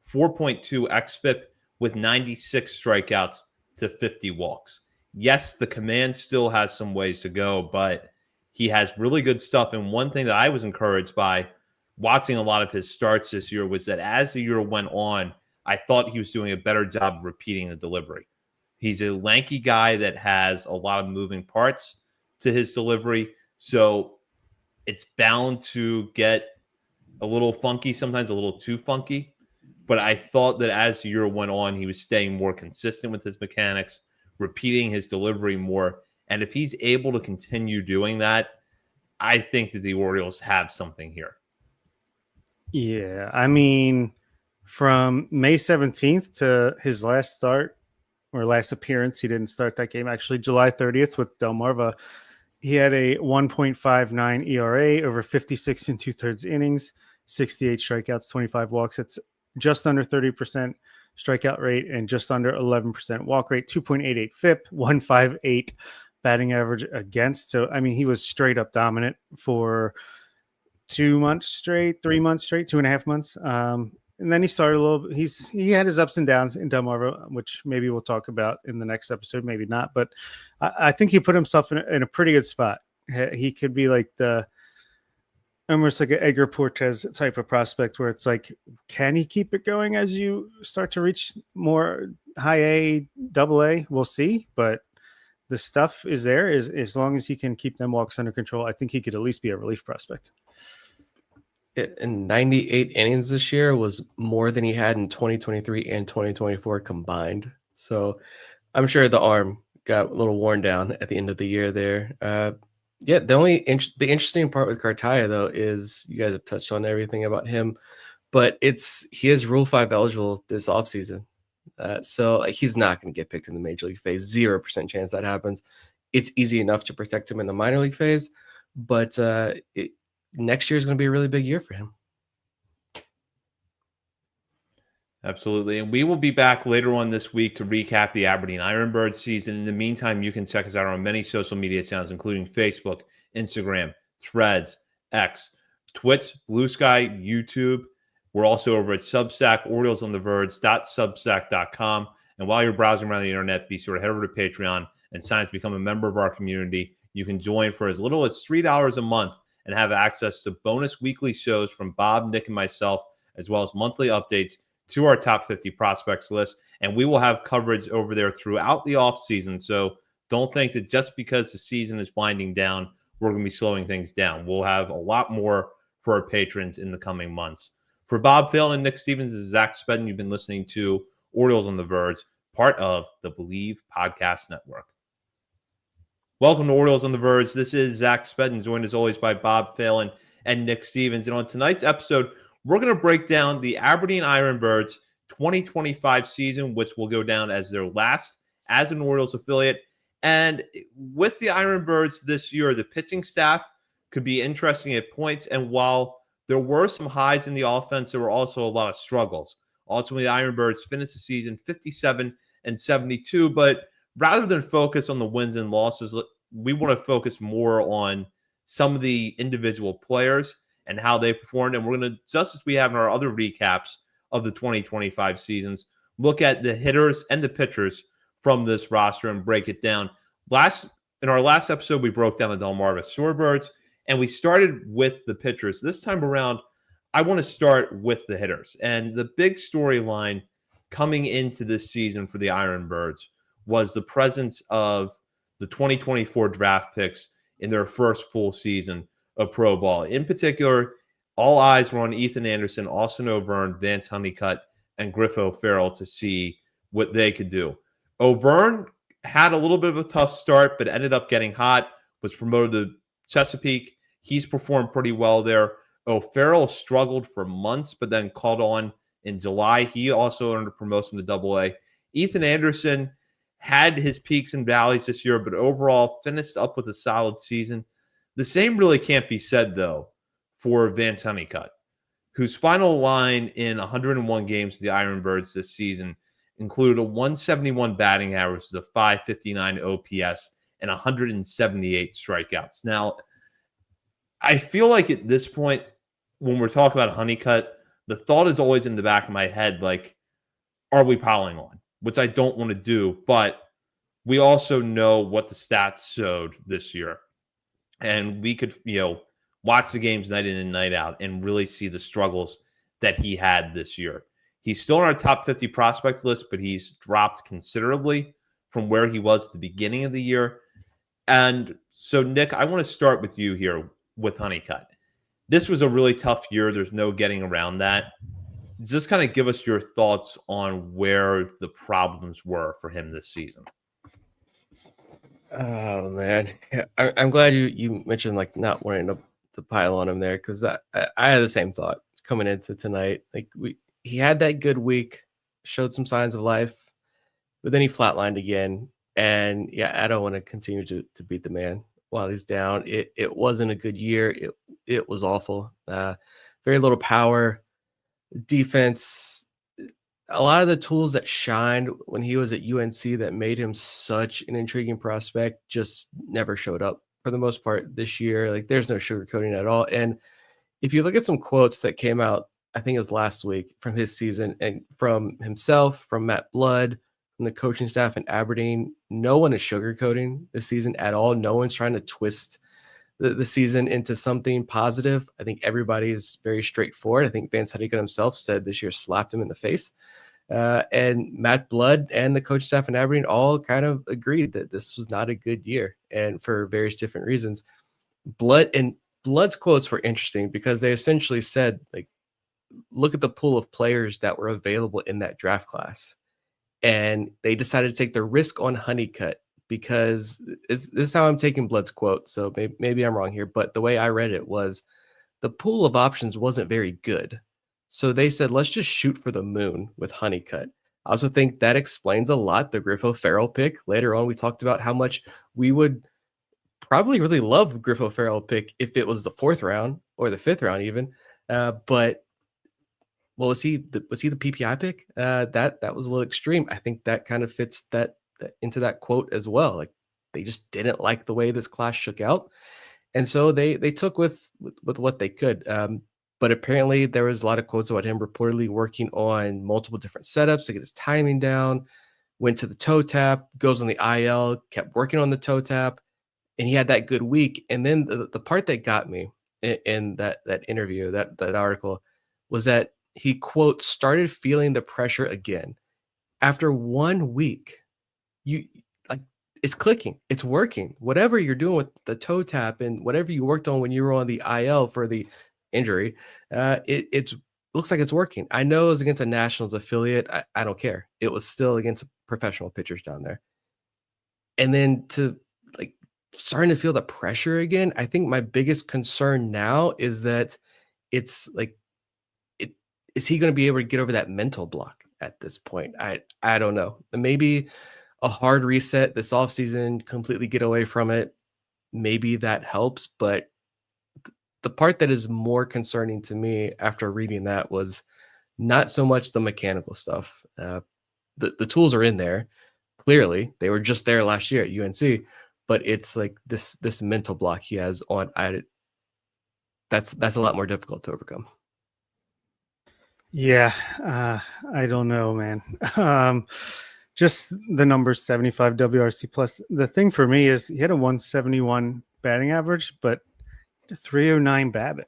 4.2 xFIP, with 96 strikeouts to 50 walks. Yes, the command still has some ways to go, but he has really good stuff. And one thing that I was encouraged by watching a lot of his starts this year was that as the year went on, I thought he was doing a better job of repeating the delivery. He's a lanky guy that has a lot of moving parts to his delivery, so it's bound to get a little funky, sometimes a little too funky. But I thought that as the year went on, he was staying more consistent with his mechanics, repeating his delivery more. And if he's able to continue doing that, I think that the Orioles have something here. Yeah, I mean, from May 17th to his last start or last appearance, he didn't start that game, actually, July 30th with Delmarva, he had a 1.59 ERA over 56 and 2/3 innings, 68 strikeouts, 25 walks. It's just under 30% strikeout rate and just under 11% walk rate, 2.88 FIP, 158 batting average against. So, I mean, he was straight up dominant for 2 months straight, 3 months straight, 2.5 months. And then he started a little, he had his ups and downs in Delmarva, which maybe we'll talk about in the next episode, maybe not. But I think he put himself in a pretty good spot. He could be like almost like an Edgar Portes type of prospect, where it's like, can he keep it going as you start to reach more high A, double A? We'll see. But the stuff is there. As long as he can keep them walks under control, I think he could at least be a relief prospect. In 98 innings this year was more than he had in 2023 and 2024 combined. So I'm sure the arm got a little worn down at the end of the year there. Yeah, the interesting part with Cartaya, though, is you guys have touched on everything about him, but he is Rule 5 eligible this offseason. So he's not going to get picked in the major league phase. 0% chance that happens. It's easy enough to protect him in the minor league phase, but next year is going to be a really big year for him. Absolutely. And we will be back later on this week to recap the Aberdeen Ironbirds season. In the meantime, you can check us out on many social media channels, including Facebook, Instagram, Threads, X, Twitch, Blue Sky, YouTube. We're also over at Substack, OriolesOnTheVerge.substack.com. And while you're browsing around the internet, be sure to head over to Patreon and sign up to become a member of our community. You can join for as little as $3 a month and have access to bonus weekly shows from Bob, Nick, and myself, as well as monthly updates to our top 50 prospects list. And we will have coverage over there throughout the offseason. So don't think that just because the season is winding down, we're going to be slowing things down. We'll have a lot more for our patrons in the coming months. For Bob Phelan and Nick Stevens, this is Zach Spedden. You've been listening to Orioles on the Verge, part of the Believe Podcast Network. Welcome to Orioles on the Verge. This is Zach Spedden, joined as always by Bob Phelan and Nick Stevens. And on tonight's episode, we're going to break down the Aberdeen Ironbirds 2025 season, which will go down as their last as an Orioles affiliate. And with the Ironbirds this year, the pitching staff could be interesting at points. And while there were some highs in the offense, there were also a lot of struggles. Ultimately, the Ironbirds finished the season 57-72. But rather than focus on the wins and losses, we want to focus more on some of the individual players and how they performed. And we're going to, just as we have in our other recaps of the 2025 seasons, look at the hitters and the pitchers from this roster and break it down. In our last episode, we broke down the Delmarva Shorebirds, and we started with the pitchers. This time around, I want to start with the hitters. And the big storyline coming into this season for the Ironbirds was the presence of the 2024 draft picks in their first full season of pro ball. In particular, all eyes were on Ethan Anderson, Austin O'Verne, Vance Honeycutt, and Griff O'Farrell to see what they could do. O'Verne had a little bit of a tough start, but ended up getting hot, was promoted to Chesapeake. He's performed pretty well there. O'Farrell struggled for months, but then caught on in July. He also earned a promotion to Double-A. Ethan Anderson had his peaks and valleys this year, but overall finished up with a solid season. The same really can't be said, though, for Vance Honeycutt, whose final line in 101 games for the Ironbirds this season included a 171 batting average, a 559 OPS, and 178 strikeouts. Now, I feel like at this point, when we're talking about Honeycutt, the thought is always in the back of my head, like, are we piling on? Which I don't want to do, but we also know what the stats showed this year. And we could, watch the games night in and night out and really see the struggles that he had this year. He's still on our top 50 prospect list, but he's dropped considerably from where he was at the beginning of the year. And so, Nick, I want to start with you here with Honeycutt. This was a really tough year. There's no getting around that. Just kind of give us your thoughts on where the problems were for him this season. Oh, man. Yeah, I'm glad you mentioned like not wanting to pile on him there, because I had the same thought coming into tonight. Like he had that good week, showed some signs of life, but then he flatlined again. And yeah, I don't want to continue to beat the man while he's down. It wasn't a good year. It was awful. Very little power, defense. A lot of the tools that shined when he was at UNC that made him such an intriguing prospect just never showed up for the most part this year. Like there's no sugarcoating at all. And if you look at some quotes that came out, I think it was last week, from his season and from himself, from Matt Blood, from the coaching staff in Aberdeen, no one is sugarcoating this season at all. No one's trying to twist the season into something positive. I think everybody is very straightforward. I think Vance Honeycutt himself said this year slapped him in the face. And Matt Blood and the coach staff in Aberdeen all kind of agreed that this was not a good year, and for various different reasons. Blood's quotes were interesting because they essentially said, like, look at the pool of players that were available in that draft class. And they decided to take the risk on Honeycutt because this is how I'm taking Blood's quote. So maybe I'm wrong here, but the way I read it was the pool of options wasn't very good. So they said, let's just shoot for the moon with Honeycutt. I also think that explains a lot the Griff O'Farrell pick. Later on, we talked about how much we would probably really love Griff O'Farrell pick if it was the 4th round or the 5th round even. But well, was he the PPI pick? That was a little extreme. I think that kind of fits that into that quote as well. Like they just didn't like the way this class shook out, and so they took with what they could. But apparently there was a lot of quotes about him reportedly working on multiple different setups to get his timing down. Went to the toe tap, goes on the IL, kept working on the toe tap, and he had that good week. And then the part that got me in that interview, that article, was that he, quote, started feeling the pressure again after 1 week. You like, it's clicking, it's working. Whatever you're doing with the toe tap and whatever you worked on when you were on the IL for the injury, it's looks like it's working. I know it was against a Nationals affiliate. I don't care. It was still against professional pitchers down there. And then to like starting to feel the pressure again, I think my biggest concern now is that it's like, is he going to be able to get over that mental block at this point? I don't know. Maybe a hard reset this offseason, completely get away from it. Maybe that helps. But the part that is more concerning to me after reading that was not so much the mechanical stuff. The tools are in there. Clearly, they were just there last year at UNC. But it's like this mental block he has on. That's a lot more difficult to overcome. Yeah, I don't know, man. Just the numbers 75 WRC plus. The thing for me is he had a 171 batting average, but a 309 BABIP.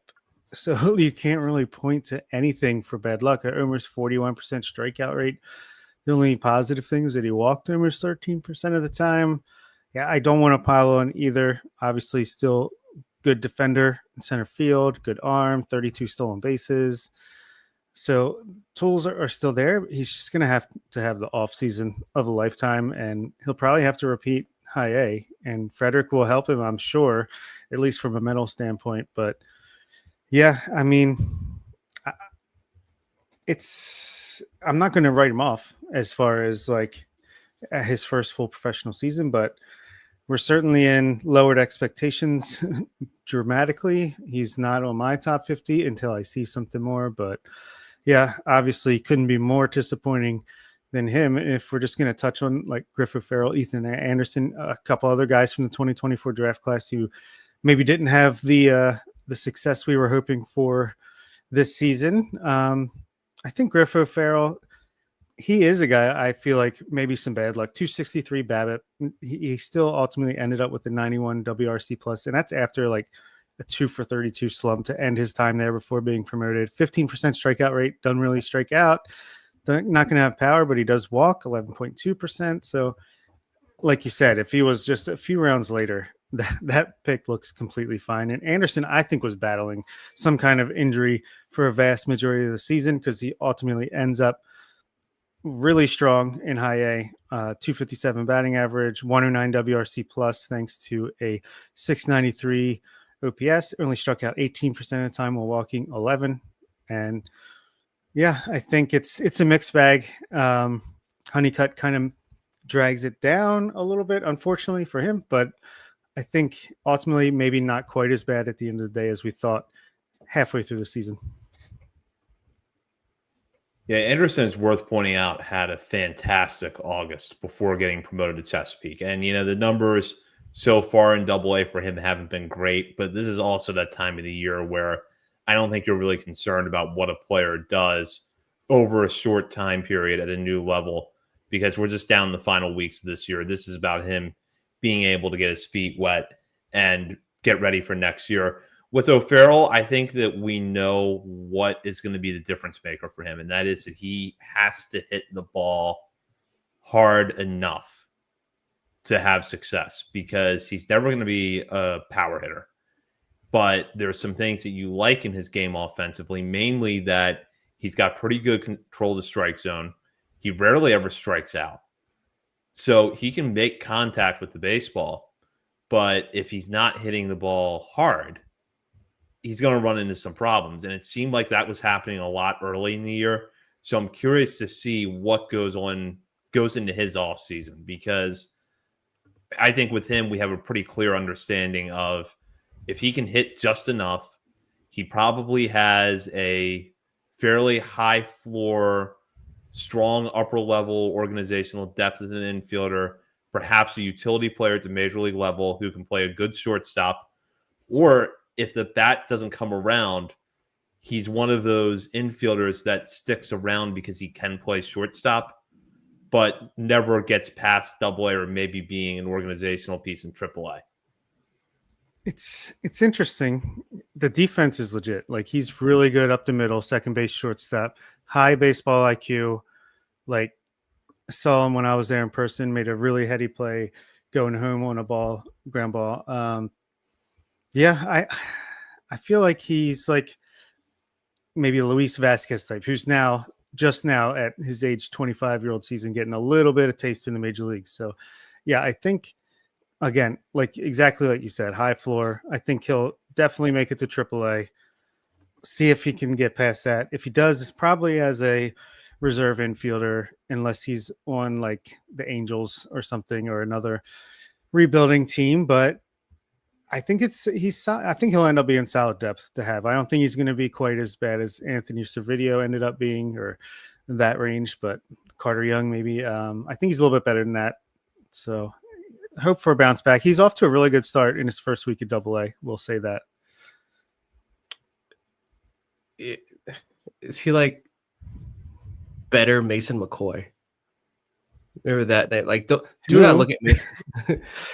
So you can't really point to anything for bad luck. Almost 41% strikeout rate. The only positive thing is that he walked almost 13% of the time. Yeah, I don't want to pile on either. Obviously, still good defender in center field, good arm, 32 stolen bases. So tools are still there. He's just going to have the offseason of a lifetime, and he'll probably have to repeat high A. And Frederick will help him, I'm sure, at least from a mental standpoint. But yeah, I mean, I'm not going to write him off as far as like his first full professional season, but we're certainly in lowered expectations dramatically. He's not on my top 50 until I see something more, but yeah, obviously couldn't be more disappointing than him. If we're just going to touch on like Griffith Farrell, Ethan Anderson, a couple other guys from the 2024 draft class who maybe didn't have the success we were hoping for this season. I think Griffith Farrell, he is a guy I feel like maybe some bad luck. 263 BABIP. He still ultimately ended up with the 91 WRC plus, and that's after like a 2 for 32 slump to end his time there before being promoted. 15% strikeout rate, doesn't really strike out. Not going to have power, but he does walk 11.2%. So like you said, if he was just a few rounds later, that pick looks completely fine. And Anderson, I think, was battling some kind of injury for a vast majority of the season because he ultimately ends up really strong in high A, 257 batting average, 109 WRC plus, thanks to a 693 OPS. Only struck out 18% of the time while walking 11. And yeah, I think it's a mixed bag. Honeycutt kind of drags it down a little bit, unfortunately for him, but I think ultimately maybe not quite as bad at the end of the day as we thought halfway through the season. Yeah, Anderson, is worth pointing out, had a fantastic August before getting promoted to Chesapeake. And, you know, the numbers so far in AA for him haven't been great, but this is also that time of the year where I don't think you're really concerned about what a player does over a short time period at a new level because we're just down the final weeks of this year. This is about him being able to get his feet wet and get ready for next year. With O'Farrell, I think that we know what is going to be the difference maker for him, and that is that he has to hit the ball hard enough to have success because he's never going to be a power hitter. But there's some things that you like in his game offensively, mainly that he's got pretty good control of the strike zone. He rarely ever strikes out. So he can make contact with the baseball, but if he's not hitting the ball hard, he's going to run into some problems. And it seemed like that was happening a lot early in the year. So I'm curious to see what goes into his offseason, because I think with him, we have a pretty clear understanding of if he can hit just enough, he probably has a fairly high floor, strong upper level organizational depth as an infielder, perhaps a utility player at the major league level who can play a good shortstop, or if the bat doesn't come around, he's one of those infielders that sticks around because he can play shortstop, but never gets past AA or maybe being an organizational piece in AAA. It's interesting. The defense is legit. Like he's really good up the middle, second base, shortstop, high baseball IQ. Like I saw him when I was there in person. Made a really heady play, going home on a ground ball. Yeah, I feel like he's like maybe a Luis Vasquez type, who's just now at his age 25-year-old season getting a little bit of taste in the major leagues. So, yeah, I think again, like exactly like you said, high floor. I think he'll definitely make it to AAA. See if he can get past that. If he does, it's probably as a reserve infielder, unless he's on like the Angels or something or another rebuilding team. But I think I think he'll end up being solid depth to have. I don't think he's going to be quite as bad as Anthony Servideo ended up being, or in that range. But Carter Young, maybe. I think he's a little bit better than that. So hope for a bounce back. He's off to a really good start in his first week of AA. We'll say that. Is he like better Mason McCoy? Remember that night? Like, do not look at Mason.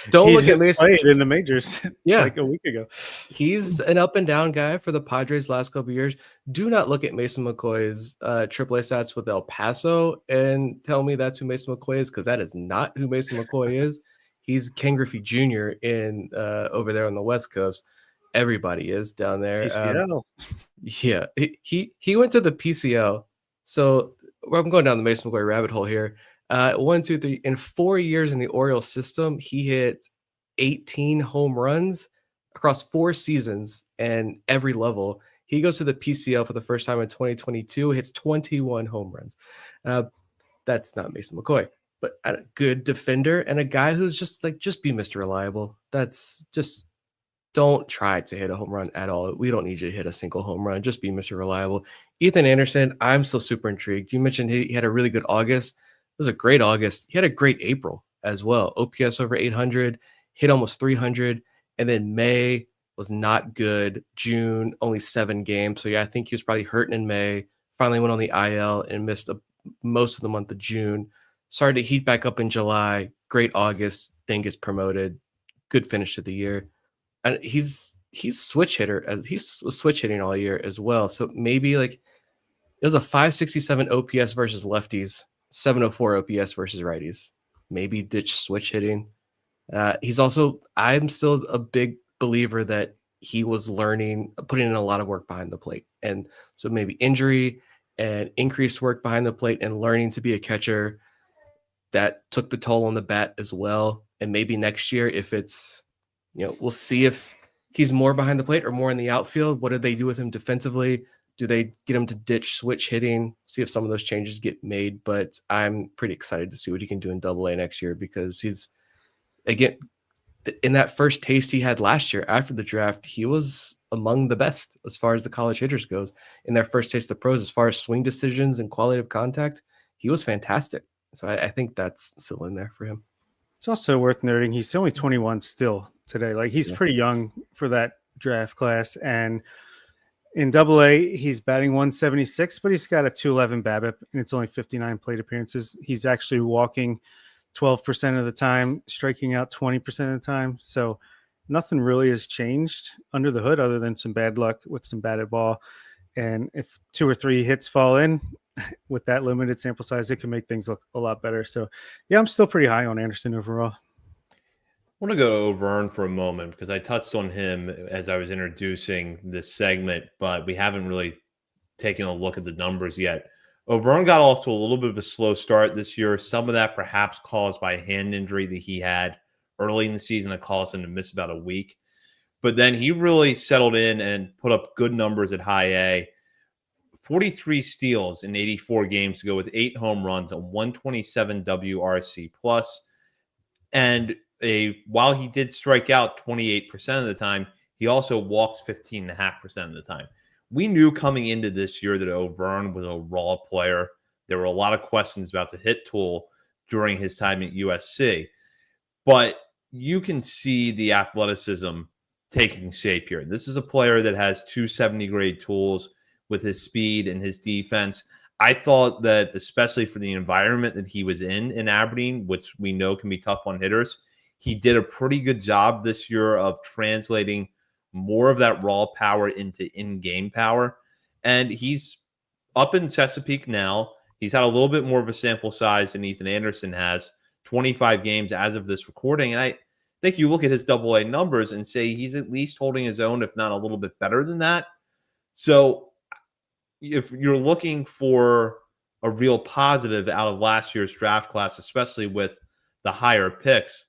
Don't look at Mason. Played in the majors, yeah, like a week ago. He's an up and down guy for the Padres last couple of years. Do not look at Mason McCoy's AAA stats with El Paso and tell me that's who Mason McCoy is, because that is not who Mason McCoy is. He's Ken Griffey Jr. in over there on the West Coast. Everybody is down there. Yeah, he went to the PCL. So I'm going down the Mason McCoy rabbit hole here. 1, 2, 3. In 4 years in the Orioles system, he hit 18 home runs across 4 seasons and every level. He goes to the PCL for the first time in 2022, hits 21 home runs. That's not Mason McCoy, but a good defender and a guy who's just be Mr. Reliable. That's just, don't try to hit a home run at all. We don't need you to hit a single home run. Just be Mr. Reliable. Ethan Anderson, I'm still super intrigued. You mentioned he had a really good August. It was a great August. He had a great April as well. OPS over 800, hit almost 300. And then May was not good. June, only 7 games. So, yeah, I think he was probably hurting in May. Finally went on the IL and missed most of the month of June. Started to heat back up in July. Great August. Then gets promoted. Good finish to the year. And he's switch hitter, as he was switch hitting all year as well. So maybe like it was a 567 OPS versus lefties, 704 OPS versus righties. Maybe ditch switch hitting. I'm still a big believer that he was learning, putting in a lot of work behind the plate. And so maybe injury and increased work behind the plate and learning to be a catcher, that took the toll on the bat as well. And maybe next year, if it's, we'll see if he's more behind the plate or more in the outfield. What do they do with him defensively? Do they get him to ditch switch hitting? See if some of those changes get made. But I'm pretty excited to see what he can do in AA next year, because he's, again, in that first taste he had last year after the draft, he was among the best as far as the college hitters goes. In their first taste of pros, as far as swing decisions and quality of contact, he was fantastic. So I think that's still in there for him. It's also worth noting he's only 21 still today. Like he's pretty young for that draft class. And in AA, he's batting 176, but he's got a 211 BABIP, and it's only 59 plate appearances. He's actually walking 12% of the time, striking out 20% of the time. So nothing really has changed under the hood other than some bad luck with some batted ball. And if 2 or 3 hits fall in with that limited sample size, it can make things look a lot better. So, yeah, I'm still pretty high on Anderson overall. I want to go to O'Verne for a moment, because I touched on him as I was introducing this segment, but we haven't really taken a look at the numbers yet. O'Verne got off to a little bit of a slow start this year. Some of that perhaps caused by a hand injury that he had early in the season that caused him to miss about a week. But then he really settled in and put up good numbers at high A. 43 steals in 84 games to go with 8 home runs, a 127 WRC plus. And while he did strike out 28% of the time, he also walked 15.5% of the time. We knew coming into this year that O'Verne was a raw player. There were a lot of questions about the hit tool during his time at USC. But you can see the athleticism taking shape here. This is a player that has 270 grade tools with his speed and his defense. I thought that, especially for the environment that he was in Aberdeen, which we know can be tough on hitters, he did a pretty good job this year of translating more of that raw power into in-game power. And he's up in Chesapeake now. He's had a little bit more of a sample size than Ethan Anderson has, 25 games as of this recording. And I think you look at his AA numbers and say he's at least holding his own, if not a little bit better than that. So if you're looking for a real positive out of last year's draft class, especially with the higher picks,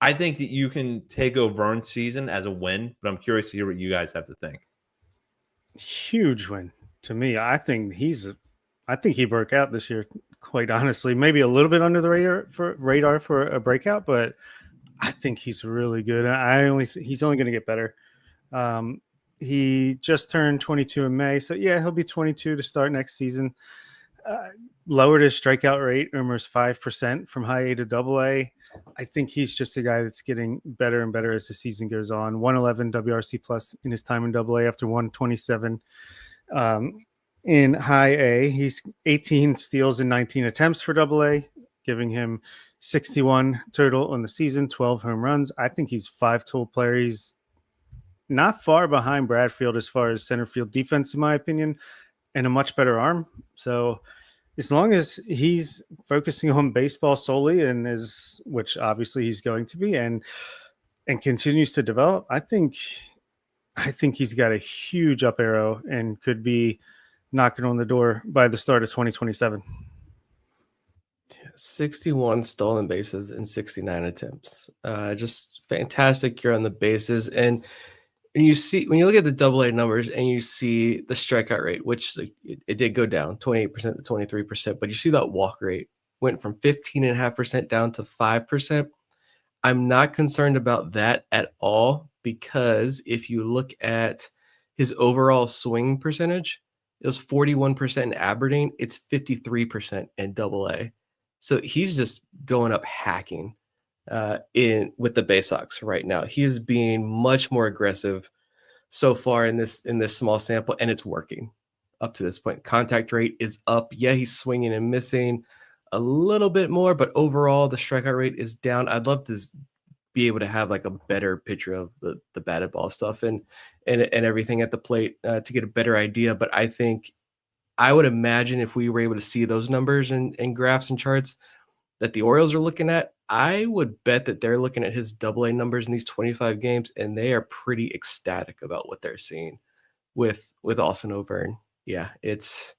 I think that you can take O'Verne's season as a win, but I'm curious to hear what you guys have to think. Huge win to me. I think he broke out this year, quite honestly. Maybe a little bit under the radar for a breakout, but I think he's really good. He's only going to get better. He just turned 22 in May, so yeah, he'll be 22 to start next season. Lowered his strikeout rate almost 5% from high A to double A. I think he's just a guy that's getting better and better as the season goes on. 111 WRC plus in his time in double A after 127 in high A. He's 18 steals and 19 attempts for double A, giving him 61 total on the season, 12 home runs. I think he's 5-tool player. He's not far behind Bradfield as far as center field defense, in my opinion, and a much better arm. So as long as he's focusing on baseball solely which obviously he's going to be, and continues to develop, I think he's got a huge up arrow and could be knocking on the door by the start of 2027. 61 stolen bases in 69 attempts. Just fantastic year on the bases. And when you look at the double-A numbers and you see the strikeout rate, which it did go down 28% to 23%, but you see that walk rate went from 15.5% down to 5%. I'm not concerned about that at all, because if you look at his overall swing percentage, it was 41% in Aberdeen. It's 53% in double-A. So he's just going up hacking with the Bay Sox right now. He is being much more aggressive so far in this small sample, and it's working up to this point. Contact rate is up. Yeah, he's swinging and missing a little bit more, but overall the strikeout rate is down. I'd love to be able to have like a better picture of the batted ball stuff and everything at the plate to get a better idea. But I would imagine if we were able to see those numbers and graphs and charts that the Orioles are looking at, I would bet that they're looking at his double-A numbers in these 25 games, and they are pretty ecstatic about what they're seeing with Austin O'Verne. Yeah, it's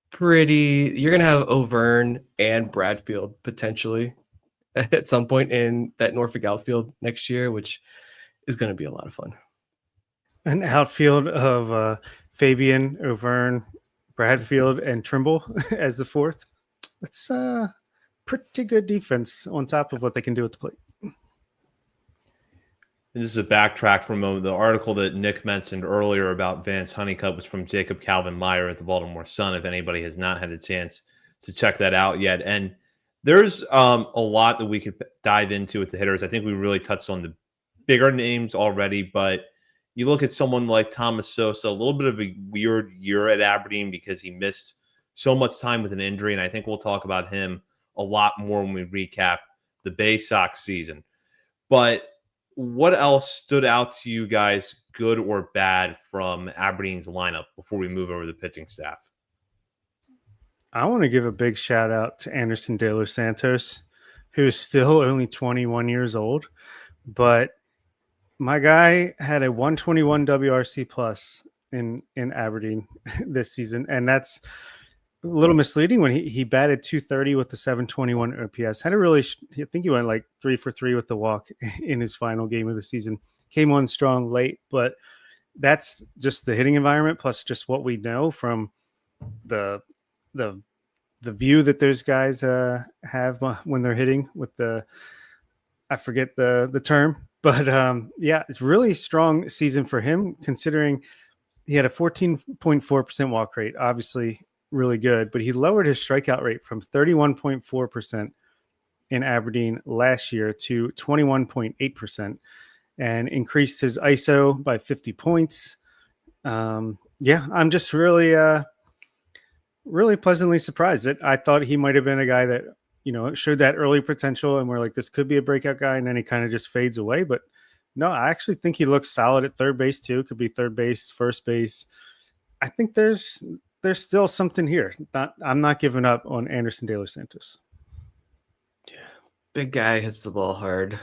pretty. You're going to have O'Verne and Bradfield potentially at some point in that Norfolk outfield next year, which is going to be a lot of fun. An outfield of Fabian, O'Verne, Bradfield, and Trimble as the fourth. That's pretty good defense on top of what they can do at the plate. And this is a backtrack from the article that Nick mentioned earlier about Vance Honeycutt was from Jacob Calvin Meyer at the Baltimore Sun, if anybody has not had a chance to check that out yet. And there's a lot that we could dive into with the hitters. I think we really touched on the bigger names already, but you look at someone like Thomas Sosa, a little bit of a weird year at Aberdeen because he missed so much time with an injury, and I think we'll talk about him a lot more when we recap the Bay Sox season. But what else stood out to you guys, good or bad, from Aberdeen's lineup before we move over to the pitching staff? I want to give a big shout out to Anderson De Los Santos, who is still only 21 years old, but my guy had a 121 WRC plus in Aberdeen this season, and that's a little misleading. When he batted 230 with the 721 OPS, I think he went like 3 for 3 with the walk in his final game of the season. Came on strong late, but that's just the hitting environment plus just what we know from the view that those guys have when they're hitting with I forget the term, but yeah, it's really strong season for him considering he had a 14.4% walk rate, obviously really good, but he lowered his strikeout rate from 31.4% in Aberdeen last year to 21.8% and increased his ISO by 50 points. Yeah, I'm just really pleasantly surprised that I thought he might have been a guy that showed that early potential, and we're like, this could be a breakout guy, and then he kind of just fades away. But no, I actually think he looks solid at third base too. Could be third base, first base. I think there's still something here. I'm not giving up on Anderson De Los Santos. Yeah, big guy hits the ball hard.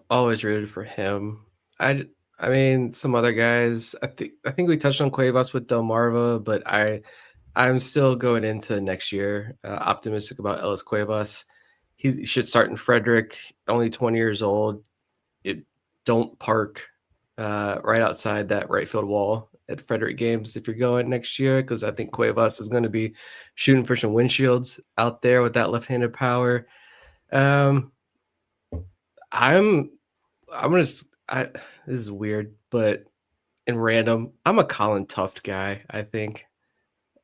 Always rooted for him. I mean, some other guys. I think we touched on Cuevas with Delmarva, but I'm still going into next year optimistic about Ellis Cuevas. He should start in Frederick. Only 20 years old. Don't park right outside that right field wall at Frederick games if you're going next year, because I think Cuevas is going to be shooting for some windshields out there with that left-handed power. I'm this is weird, but in random, I'm a Colin Tuft guy. I think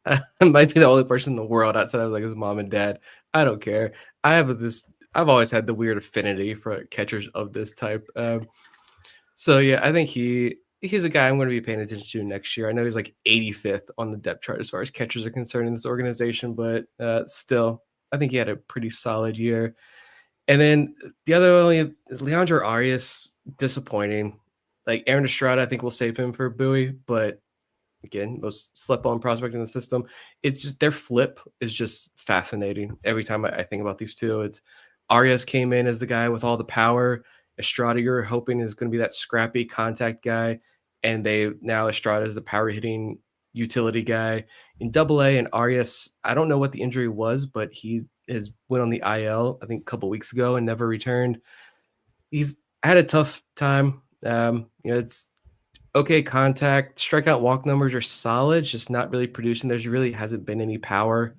I might be the only person in the world outside of like his mom and dad. I don't care. I've always had the weird affinity for catchers of this type. So yeah, I think he's a guy I'm going to be paying attention to next year. I know he's like 85th on the depth chart as far as catchers are concerned in this organization, but still, I think he had a pretty solid year. And then the other only is Leandro Arias, disappointing. Like Aaron Estrada, I think we'll save him for Bowie, but again, most slept-on prospect in the system. It's just their flip is just fascinating. Every time I think about these two, it's Arias came in as the guy with all the power. Estrada, you're hoping is going to be that scrappy contact guy, and now Estrada is the power hitting utility guy in Double-A. And Arias, I don't know what the injury was, but he has went on the IL I think a couple weeks ago and never returned. He's had a tough time. It's okay contact, strikeout, walk numbers are solid, just not really producing. There's really hasn't been any power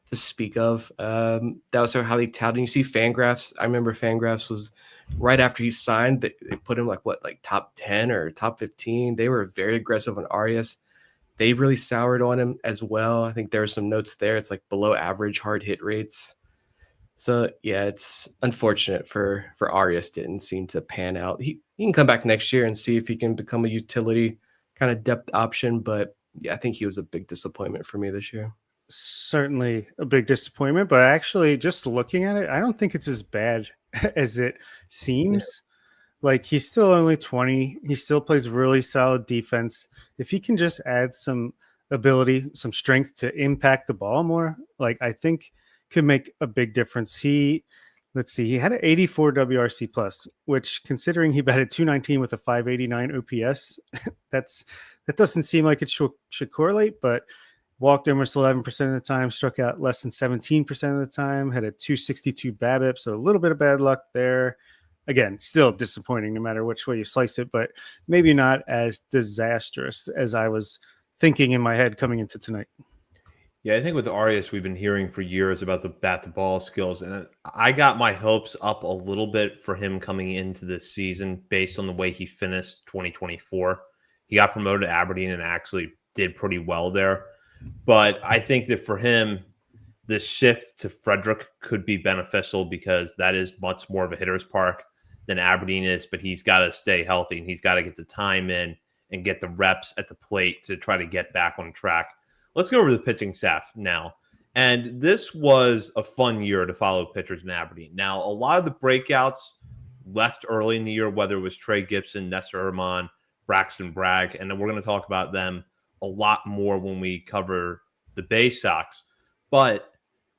to speak of. That was so highly touted. You see Fangraphs. I remember Fangraphs was right after he signed. They put him like top 10 or top 15. They were very aggressive on Arias. They've really soured on him as well. I think there are some notes there. It's like below average hard hit rates. So yeah, it's unfortunate for Arias. Didn't seem to pan out. He can come back next year and see if he can become a utility kind of depth option. But yeah, I think he was a big disappointment for me this year. Certainly a big disappointment, but actually just looking at it, I don't think it's as bad as it seems. Like he's still only 20. He still plays really solid defense. If he can just add some ability, some strength to impact the ball more, like I think could make a big difference. He had an 84 WRC plus, which considering he batted 219 with a 589 OPS, that doesn't seem like it should correlate, but walked almost 11% of the time, struck out less than 17% of the time, had a 262 BABIP, so a little bit of bad luck there. Again, still disappointing no matter which way you slice it, but maybe not as disastrous as I was thinking in my head coming into tonight. Yeah, I think with Arias, we've been hearing for years about the bat-to-ball skills, and I got my hopes up a little bit for him coming into this season based on the way he finished 2024. He got promoted to Aberdeen and actually did pretty well there. But I think that for him, this shift to Frederick could be beneficial because that is much more of a hitter's park than Aberdeen is, but he's got to stay healthy and he's got to get the time in and get the reps at the plate to try to get back on track. Let's go over the pitching staff now. And this was a fun year to follow pitchers in Aberdeen. Now, a lot of the breakouts left early in the year, whether it was Trey Gibson, Nestor Herman, Braxton Bragg, and then we're going to talk about them a lot more when we cover the Bay Sox. But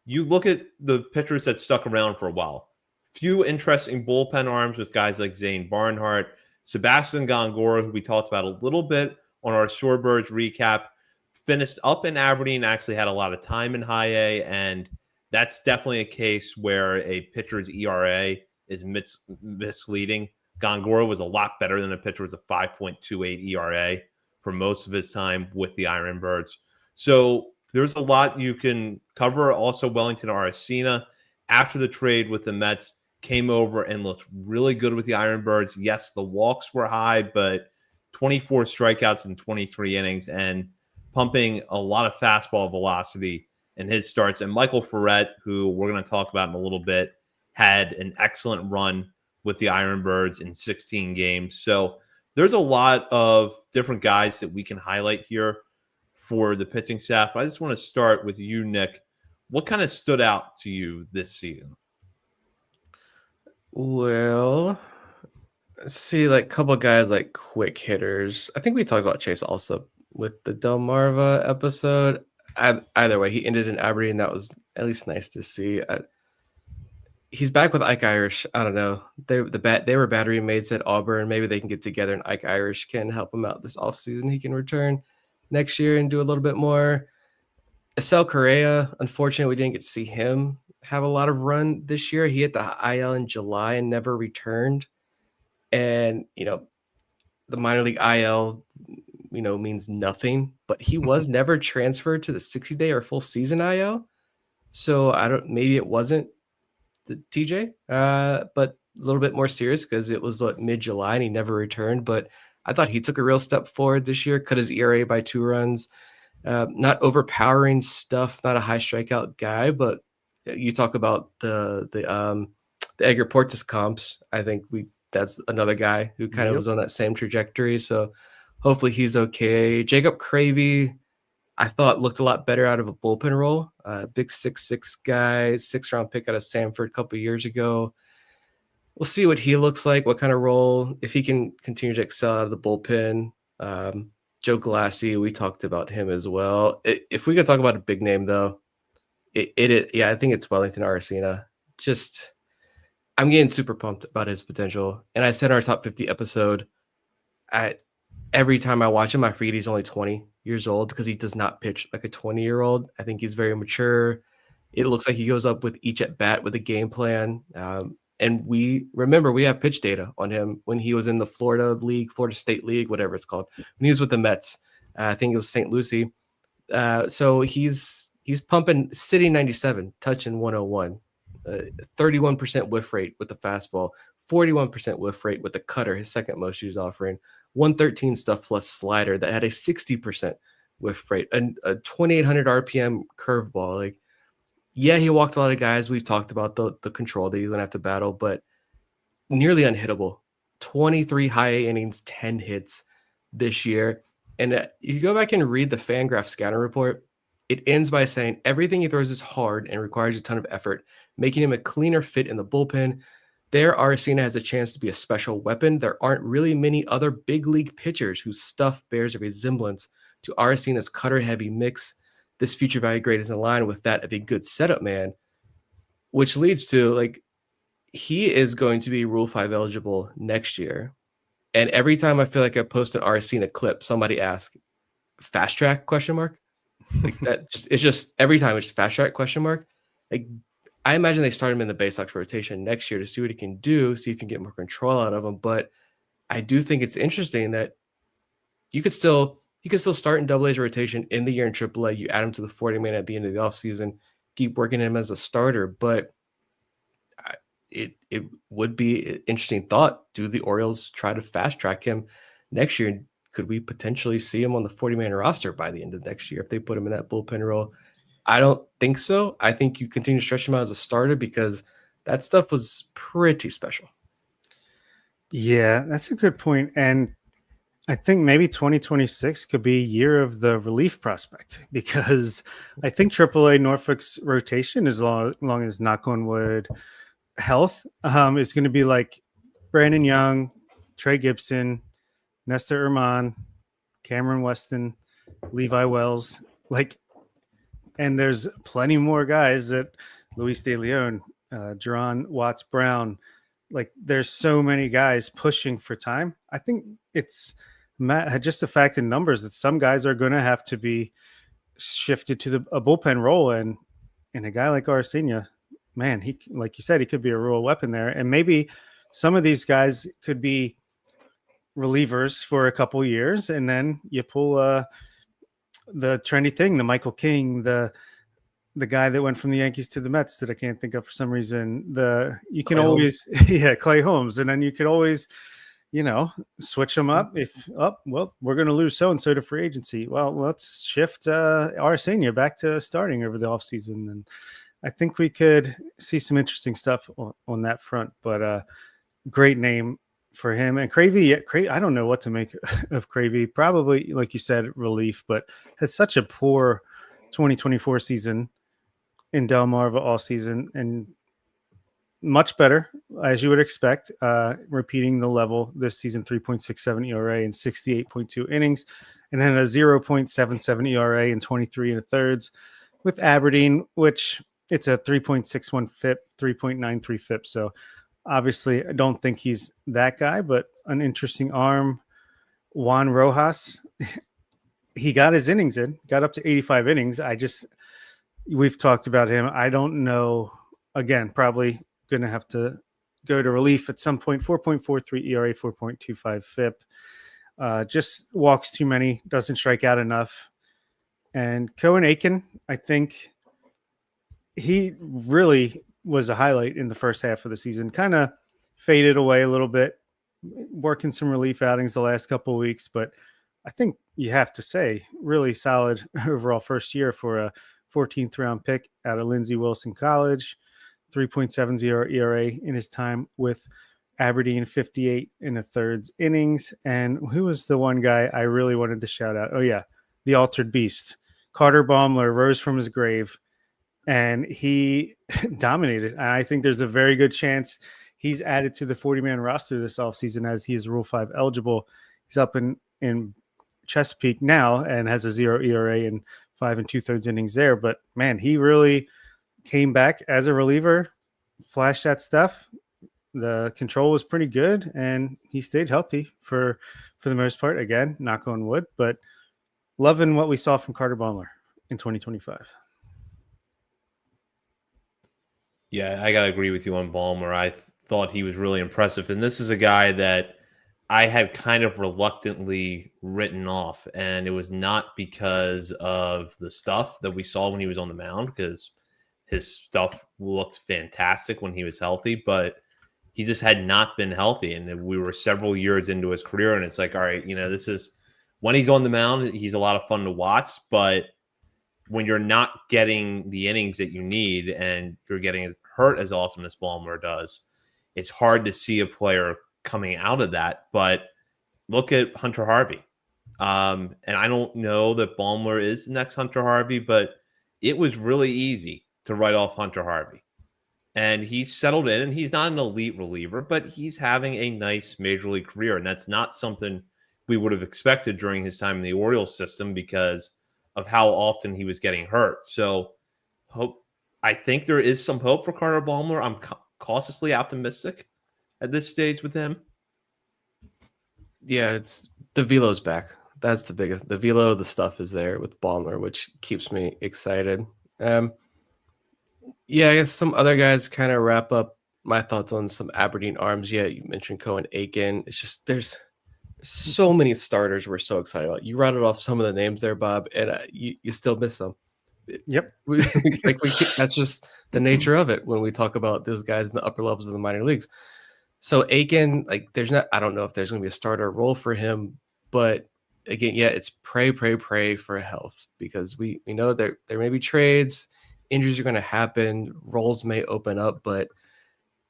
you look at the pitchers that stuck around for a while. Few interesting bullpen arms with guys like Zane Barnhart, Sebastian Gongora, who we talked about a little bit on our Shorebirds recap, finished up in Aberdeen, actually had a lot of time in high A, and that's definitely a case where a pitcher's ERA is misleading. Gongora was a lot better than a pitcher with a 5.28 ERA for most of his time with the Ironbirds. So there's a lot you can cover. Also, Wellington Aracena, after the trade with the Mets, came over and looked really good with the Ironbirds. Yes, the walks were high, but 24 strikeouts in 23 innings and pumping a lot of fastball velocity in his starts. And Michael Ferret, who we're going to talk about in a little bit, had an excellent run with the Ironbirds in 16 games. So there's a lot of different guys that we can highlight here for the pitching staff. But I just want to start with you, Nick. What kind of stood out to you this season? Well, see, like a couple guys like quick hitters. I think we talked about Chase also with the Delmarva episode. Either way, he ended in Aberdeen. That was at least nice to see. He's back with Ike Irish. I don't know. They were battery mates at Auburn. Maybe they can get together and Ike Irish can help him out this offseason. He can return next year and do a little bit more. Esel Correa, unfortunately, we didn't get to see him have a lot of run this year. He hit the IL in July and never returned. And, the minor league IL, means nothing, but he was never transferred to the 60-day or full season IL. So maybe it wasn't the TJ, but a little bit more serious because it was like mid-July and he never returned. But I thought he took a real step forward this year, cut his ERA by 2 runs. Not overpowering stuff, not a high strikeout guy, but you talk about the Edgar Portis comps. I think that's another guy who kind of was on that same trajectory. So hopefully he's okay. Jacob Cravey, I thought looked a lot better out of a bullpen role. Big 6'6" guy, 6th-round pick out of Samford a couple of years ago. We'll see what he looks like, what kind of role, if he can continue to excel out of the bullpen. Joe Galassi, we talked about him as well. If we could talk about a big name, though, I think it's Wellington Aracena. I'm getting super pumped about his potential. And I said in our top 50 episode, every time I watch him, I forget he's only 20 years old because he does not pitch like a 20-year-old. I think he's very mature. It looks like he goes up with each at bat with a game plan. And we have pitch data on him when he was in the Florida State League, whatever it's called, when he was with the Mets. I think it was St. Lucie. So he's pumping City 97, touching 101, 31% whiff rate with the fastball, 41% whiff rate with the cutter, his second most used offering, 113 stuff plus slider that had a 60% whiff rate, and a 2,800 RPM curveball. Like, yeah, he walked a lot of guys. We've talked about the control that he's going to have to battle, but nearly unhittable. 23 high A innings, 10 hits this year. And if you go back and read the Fangraph scouting report, it ends by saying everything he throws is hard and requires a ton of effort, making him a cleaner fit in the bullpen. There, Aracena has a chance to be a special weapon. There aren't really many other big league pitchers whose stuff bears a resemblance to Aracena's cutter-heavy mix. This future value grade is in line with that of a good setup man, which leads to, like, he is going to be Rule 5 eligible next year. And every time I feel like I post an Aracena clip, somebody asks, fast track, question mark? Like that it's just every time it's just fast track, question mark. Like, I imagine they start him in the Bay Sox rotation next year to see what he can do, see if you can get more control out of him. But I do think it's interesting that he could still start in Double A's rotation in the year in AAA. You add him to the 40-man at the end of the offseason, keep working him as a starter. But it would be an interesting thought. Do the Orioles try to fast track him next year? Could we potentially see him on the 40-man roster by the end of next year if they put him in that bullpen role? I don't think so. I think you continue to stretch him out as a starter because that stuff was pretty special. Yeah, that's a good point. And I think maybe 2026 could be year of the relief prospect because I think AAA Norfolk's rotation, as long as knock on wood health, is going to be like Brandon Young, Trey Gibson, Nestor Urman, Cameron Weston, Levi Wells, and there's plenty more guys that Luis De Leon, Jerron Watts Brown, there's so many guys pushing for time. I think it's just a fact in numbers that some guys are going to have to be shifted to a bullpen role, and a guy like Aracena, man, he, like you said, he could be a real weapon there, and maybe some of these guys could be relievers for a couple years, and then you pull the trendy thing, the Michael King, the guy that went from the Yankees to the Mets that I can't think of for some reason. You can always Clay Holmes, and then you could always switch them up. If we're going to lose so and so to free agency, well, let's shift Aracena back to starting over the offseason, and I think we could see some interesting stuff on that front. But great name for him. And Cravey, I don't know what to make of Cravey. Probably, like you said, relief, but had such a poor 2024 season in Delmarva all season. And much better, as you would expect, repeating the level this season, 3.67 ERA in 68.2 innings, and then a 0.77 ERA in 23 and a thirds with Aberdeen, which it's a 3.61 FIP, 3.93 FIP. So obviously, I don't think he's that guy, but an interesting arm. Juan Rojas, he got his innings in, got up to 85 innings. We've talked about him. I don't know. Again, probably going to have to go to relief at some point. 4.43 ERA, 4.25 FIP. Just walks too many, doesn't strike out enough. And Cohen Aiken, I think he really was a highlight in the first half of the season. Kind of faded away a little bit, working some relief outings the last couple of weeks. But I think you have to say really solid overall first year for a 14th round pick out of Lindsey Wilson College. 3.70 ERA in his time with Aberdeen, 58 and a thirds innings. And who was the one guy I really wanted to shout out? Oh, yeah, the altered beast. Carter Baumler rose from his grave, and he dominated. And I think there's a very good chance he's added to the 40-man roster this offseason as he is Rule 5 eligible. He's up in Chesapeake now and has a 0 ERA and 5 2/3 innings there. But, man, he really came back as a reliever, flashed that stuff. The control was pretty good, and he stayed healthy for the most part. Again, knock on wood, but loving what we saw from Carter Baumler in 2025. Yeah, I got to agree with you on Ballmer. I thought he was really impressive. And this is a guy that I had kind of reluctantly written off. And it was not because of the stuff that we saw when he was on the mound, because his stuff looked fantastic when he was healthy, but he just had not been healthy. And we were several years into his career. And it's like, all right, this is when he's on the mound, he's a lot of fun to watch. But when you're not getting the innings that you need and you're getting hurt as often as Ballmer does, it's hard to see a player coming out of that. But look at Hunter Harvey. And I don't know that Ballmer is the next Hunter Harvey, but it was really easy to write off Hunter Harvey. And he's settled in, and he's not an elite reliever, but he's having a nice major league career. And that's not something we would have expected during his time in the Orioles system because of how often he was getting hurt. So I think there is some hope for Carter Baumler. I'm cautiously optimistic at this stage with him. Yeah, it's the velo's back. That's the biggest. The velo, the stuff is there with Baumler, which keeps me excited. Yeah, I guess some other guys kind of wrap up my thoughts on some Aberdeen arms. Yeah, you mentioned Cohen Aiken. It's just there's so many starters we're so excited about. You rattled off some of the names there, Bob, and you still miss them. Yep. That's just the nature of it when we talk about those guys in the upper levels of the minor leagues. So Aiken, I don't know if there's going to be a starter role for him, but again, yeah, it's pray for health, because we know there may be trades, injuries are going to happen, roles may open up, but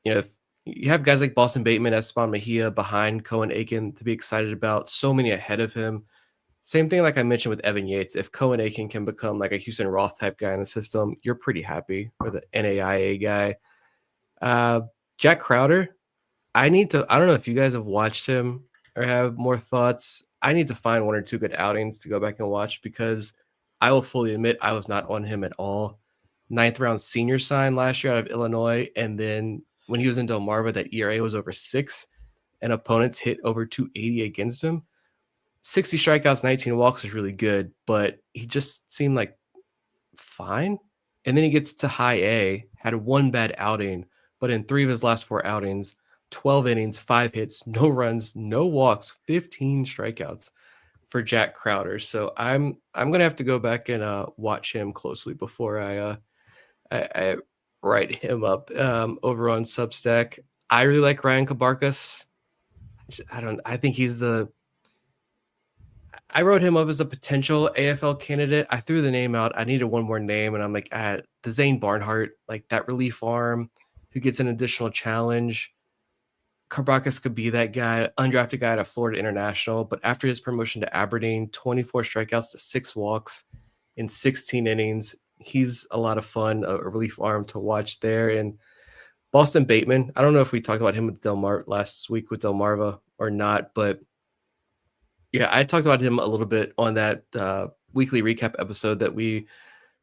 if you have guys like Boston Bateman, Esteban Mejia behind Cohen Aiken to be excited about, so many ahead of him. Same thing like I mentioned with Evan Yates. If Cohen Aiken can become like a Houston Roth type guy in the system, you're pretty happy with an NAIA guy. Jack Crowder, I don't know if you guys have watched him or have more thoughts. I need to find one or two good outings to go back and watch, because I will fully admit I was not on him at all. 9th round senior sign last year out of Illinois, and then when he was in Delmarva, that ERA was over 6, and opponents hit over 280 against him. 60 strikeouts, 19 walks is really good, but he just seemed like fine. And then he gets to high A, had one bad outing, but in 3 of his last 4 outings, 12 innings, 5 hits, no runs, no walks, 15 strikeouts for Jack Crowder. So I'm gonna have to go back and watch him closely before I write him up over on Substack. I really like Ryan Cabarcas. I think I wrote him up as a potential AFL candidate. I threw the name out. I needed one more name, and I'm like, the Zane Barnhart, like that relief arm who gets an additional challenge. Cabarcas could be that guy, undrafted guy at a Florida International, but after his promotion to Aberdeen, 24 strikeouts to 6 walks in 16 innings. He's a lot of fun, a relief arm to watch there. And Boston Bateman, I don't know if we talked about him with last week with Delmarva or not, but yeah, I talked about him a little bit on that weekly recap episode that we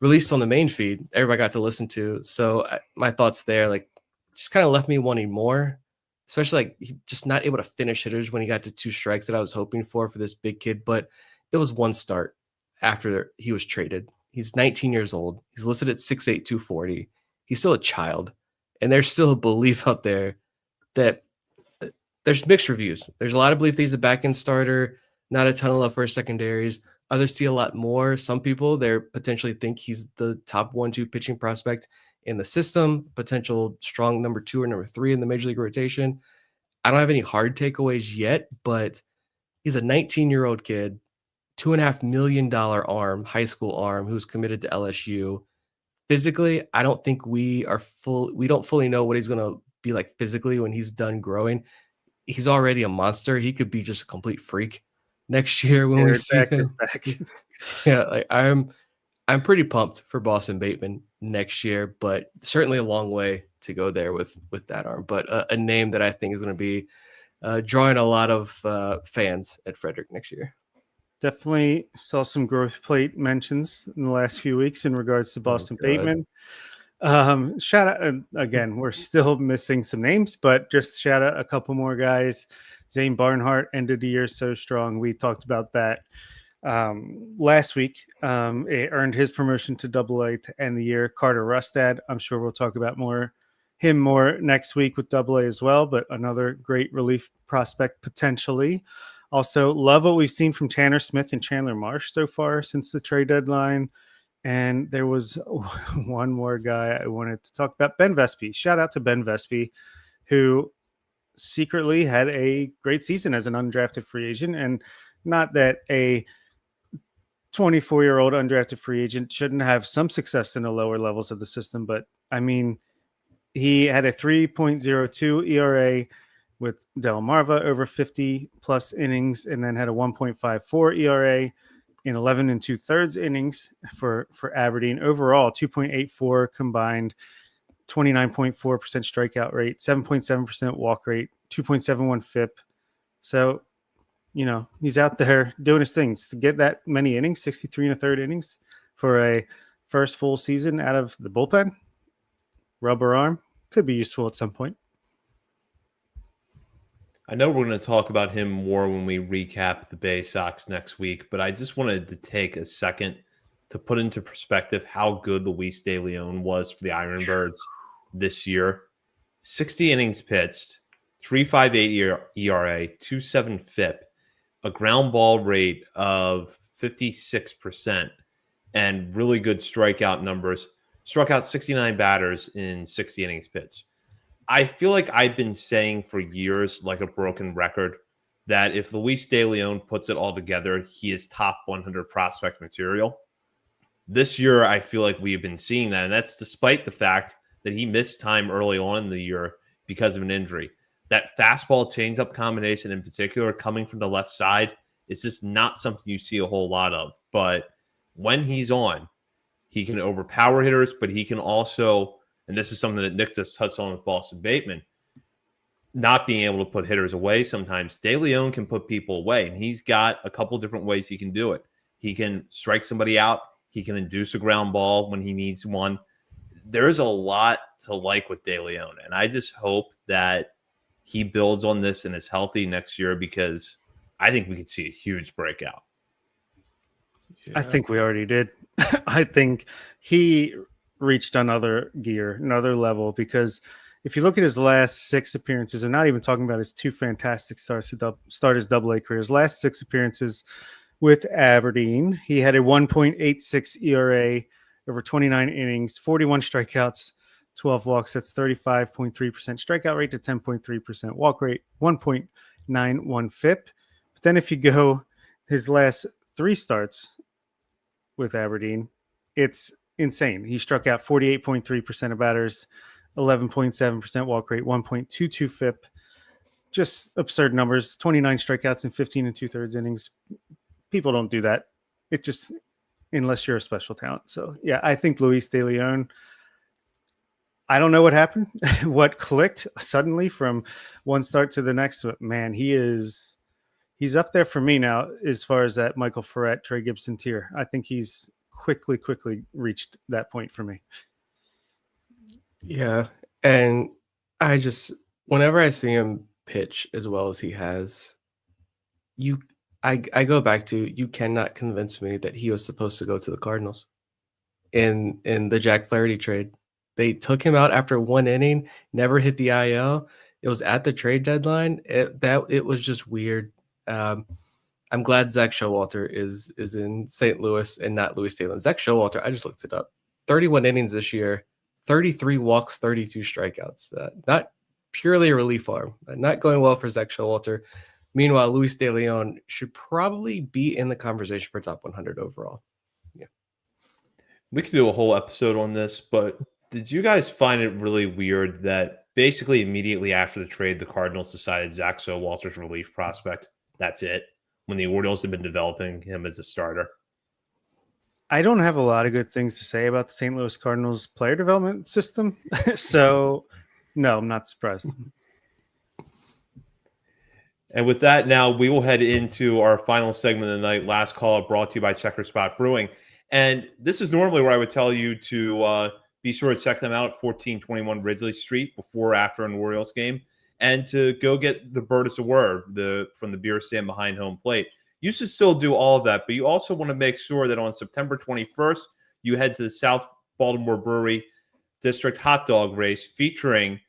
released on the main feed. Everybody got to listen to. So my thoughts there, like, just kind of left me wanting more, especially like he just not able to finish hitters when he got to 2 strikes that I was hoping for this big kid. But it was 1 start after he was traded. He's 19 years old. He's listed at 6'8", 240. He's still a child. And there's still a belief out there that there's mixed reviews. There's a lot of belief that he's a back-end starter, not a ton of love for his secondaries. Others see a lot more. Some people, they potentially think he's the top 1-2 pitching prospect in the system, potential strong number 2 or number 3 in the major league rotation. I don't have any hard takeaways yet, but he's a 19-year-old kid, $2.5 million arm, high school arm, who's committed to LSU. Physically, I don't think we don't fully know what he's going to be like physically when he's done growing. He's already a monster. He could be just a complete freak next year when we see him. Back. Yeah, like I'm pretty pumped for Boston Bateman next year, but certainly a long way to go there with that arm. But a name that I think is going to be drawing a lot of fans at Frederick next year. Definitely saw some growth plate mentions in the last few weeks in regards to Boston Bateman. Shout out again, we're still missing some names, but just shout out a couple more guys. Zane Barnhart ended the year so strong. We talked about that last week. It earned his promotion to AA to end the year. Carter Rustad, I'm sure we'll talk about him more next week with AA as well, but another great relief prospect potentially. Also, love what we've seen from Tanner Smith and Chandler Marsh so far since the trade deadline. And there was one more guy I wanted to talk about, Ben Vespi. Shout out to Ben Vespi, who secretly had a great season as an undrafted free agent. And not that a 24-year-old undrafted free agent shouldn't have some success in the lower levels of the system. But, I mean, he had a 3.02 ERA with Delmarva over 50-plus innings, and then had a 1.54 ERA in 11 2/3 innings for Aberdeen. Overall, 2.84 combined, 29.4% strikeout rate, 7.7% walk rate, 2.71 FIP. So, he's out there doing his things to get that many innings, 63 1/3 innings for a first full season out of the bullpen. Rubber arm could be useful at some point. I know we're going to talk about him more when we recap the Bay Sox next week, but I just wanted to take a second to put into perspective how good Luis De Leon was for the Ironbirds this year. 60 innings pitched, 3.58 ERA, 2.7 FIP, a ground ball rate of 56%, and really good strikeout numbers. Struck out 69 batters in 60 innings pitched. I feel like I've been saying for years, like a broken record, that if Luis De Leon puts it all together, he is top 100 prospect material. This year, I feel like we've been seeing that, and that's despite the fact that he missed time early on in the year because of an injury. That fastball changeup combination in particular, coming from the left side, is just not something you see a whole lot of. But when he's on, he can overpower hitters, but he can also, and this is something that Nick just touched on with Boston Bateman, not being able to put hitters away sometimes. De Leon can put people away, and he's got a couple different ways he can do it. He can strike somebody out. He can induce a ground ball when he needs one. There's a lot to like with De Leon, and I just hope that he builds on this and is healthy next year, because I think we could see a huge breakout. Yeah. I think we already did. I think he reached another gear, another level, because if you look at his last 6 appearances, and not even talking about his 2 fantastic starts to start his AA career, his last 6 appearances with Aberdeen, he had a 1.86 ERA over 29 innings, 41 strikeouts, 12 walks. That's 35.3% strikeout rate to 10.3% walk rate, 1.91 FIP. But then if you go his last 3 starts with Aberdeen, it's insane. He struck out 48.3% of batters, 11.7% walk rate, 1.22 FIP. Just absurd numbers. 29 strikeouts in 15 2/3 innings. People don't do that. It just, unless you're a special talent. So, yeah, I think Luis De Leon, I don't know what happened, what clicked suddenly from one start to the next. But man, he's up there for me now as far as that Michael Ferret, Trey Gibson tier. I think he's quickly reached that point for me. Yeah, and I just whenever I see him pitch as well as he has, I go back to you cannot convince me that he was supposed to go to the Cardinals in the Jack Flaherty trade. They took him out after one inning, never hit the IL. It was at the trade deadline. It was just weird. I'm glad Zach Showalter is in St. Louis and not Louis Stalin. Zach Showalter, I just looked it up. 31 innings this year, 33 walks, 32 strikeouts. Not purely a relief arm. Not going well for Zach Showalter. Meanwhile, Luis De Leon should probably be in the conversation for top 100 overall. Yeah. We could do a whole episode on this, but did you guys find it really weird that basically immediately after the trade, the Cardinals decided Zach Showalter's relief prospect? That's it. When the Orioles have been developing him as a starter. I don't have a lot of good things to say about the St. Louis Cardinals player development system. So, no, I'm not surprised. And with that, now we will head into our final segment of the night, Last Call, brought to you by Checker Spot Brewing. And this is normally where I would tell you to be sure to check them out at 1421 Ridley Street before or after an Orioles game, and to go get the Bird is a Word from the beer stand behind home plate. You should still do all of that, but you also want to make sure that on September 21st, you head to the South Baltimore Brewery District Hot Dog Race featuring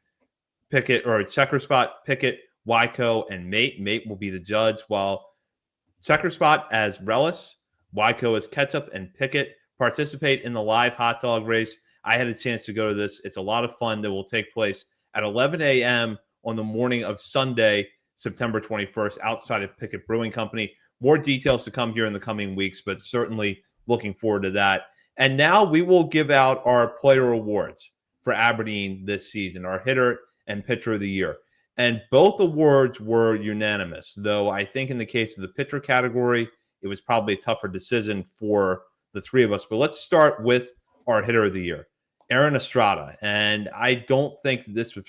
Pickett or Checker Spot, Pickett, Wyco, and Mate. Mate will be the judge, while Checker Spot as Relis, Wyco as Ketchup, and Pickett participate in the live hot dog race. I had a chance to go to this. It's a lot of fun that will take place at 11 a.m. on the morning of Sunday, September 21st, outside of Pickett Brewing Company. More details to come here in the coming weeks, but certainly looking forward to that. And now we will give out our player awards for Aberdeen this season, our hitter and pitcher of the year. And both awards were unanimous, though I think in the case of the pitcher category, it was probably a tougher decision for the three of us. But let's start with our hitter of the year, Aaron Estrada. And I don't think that this was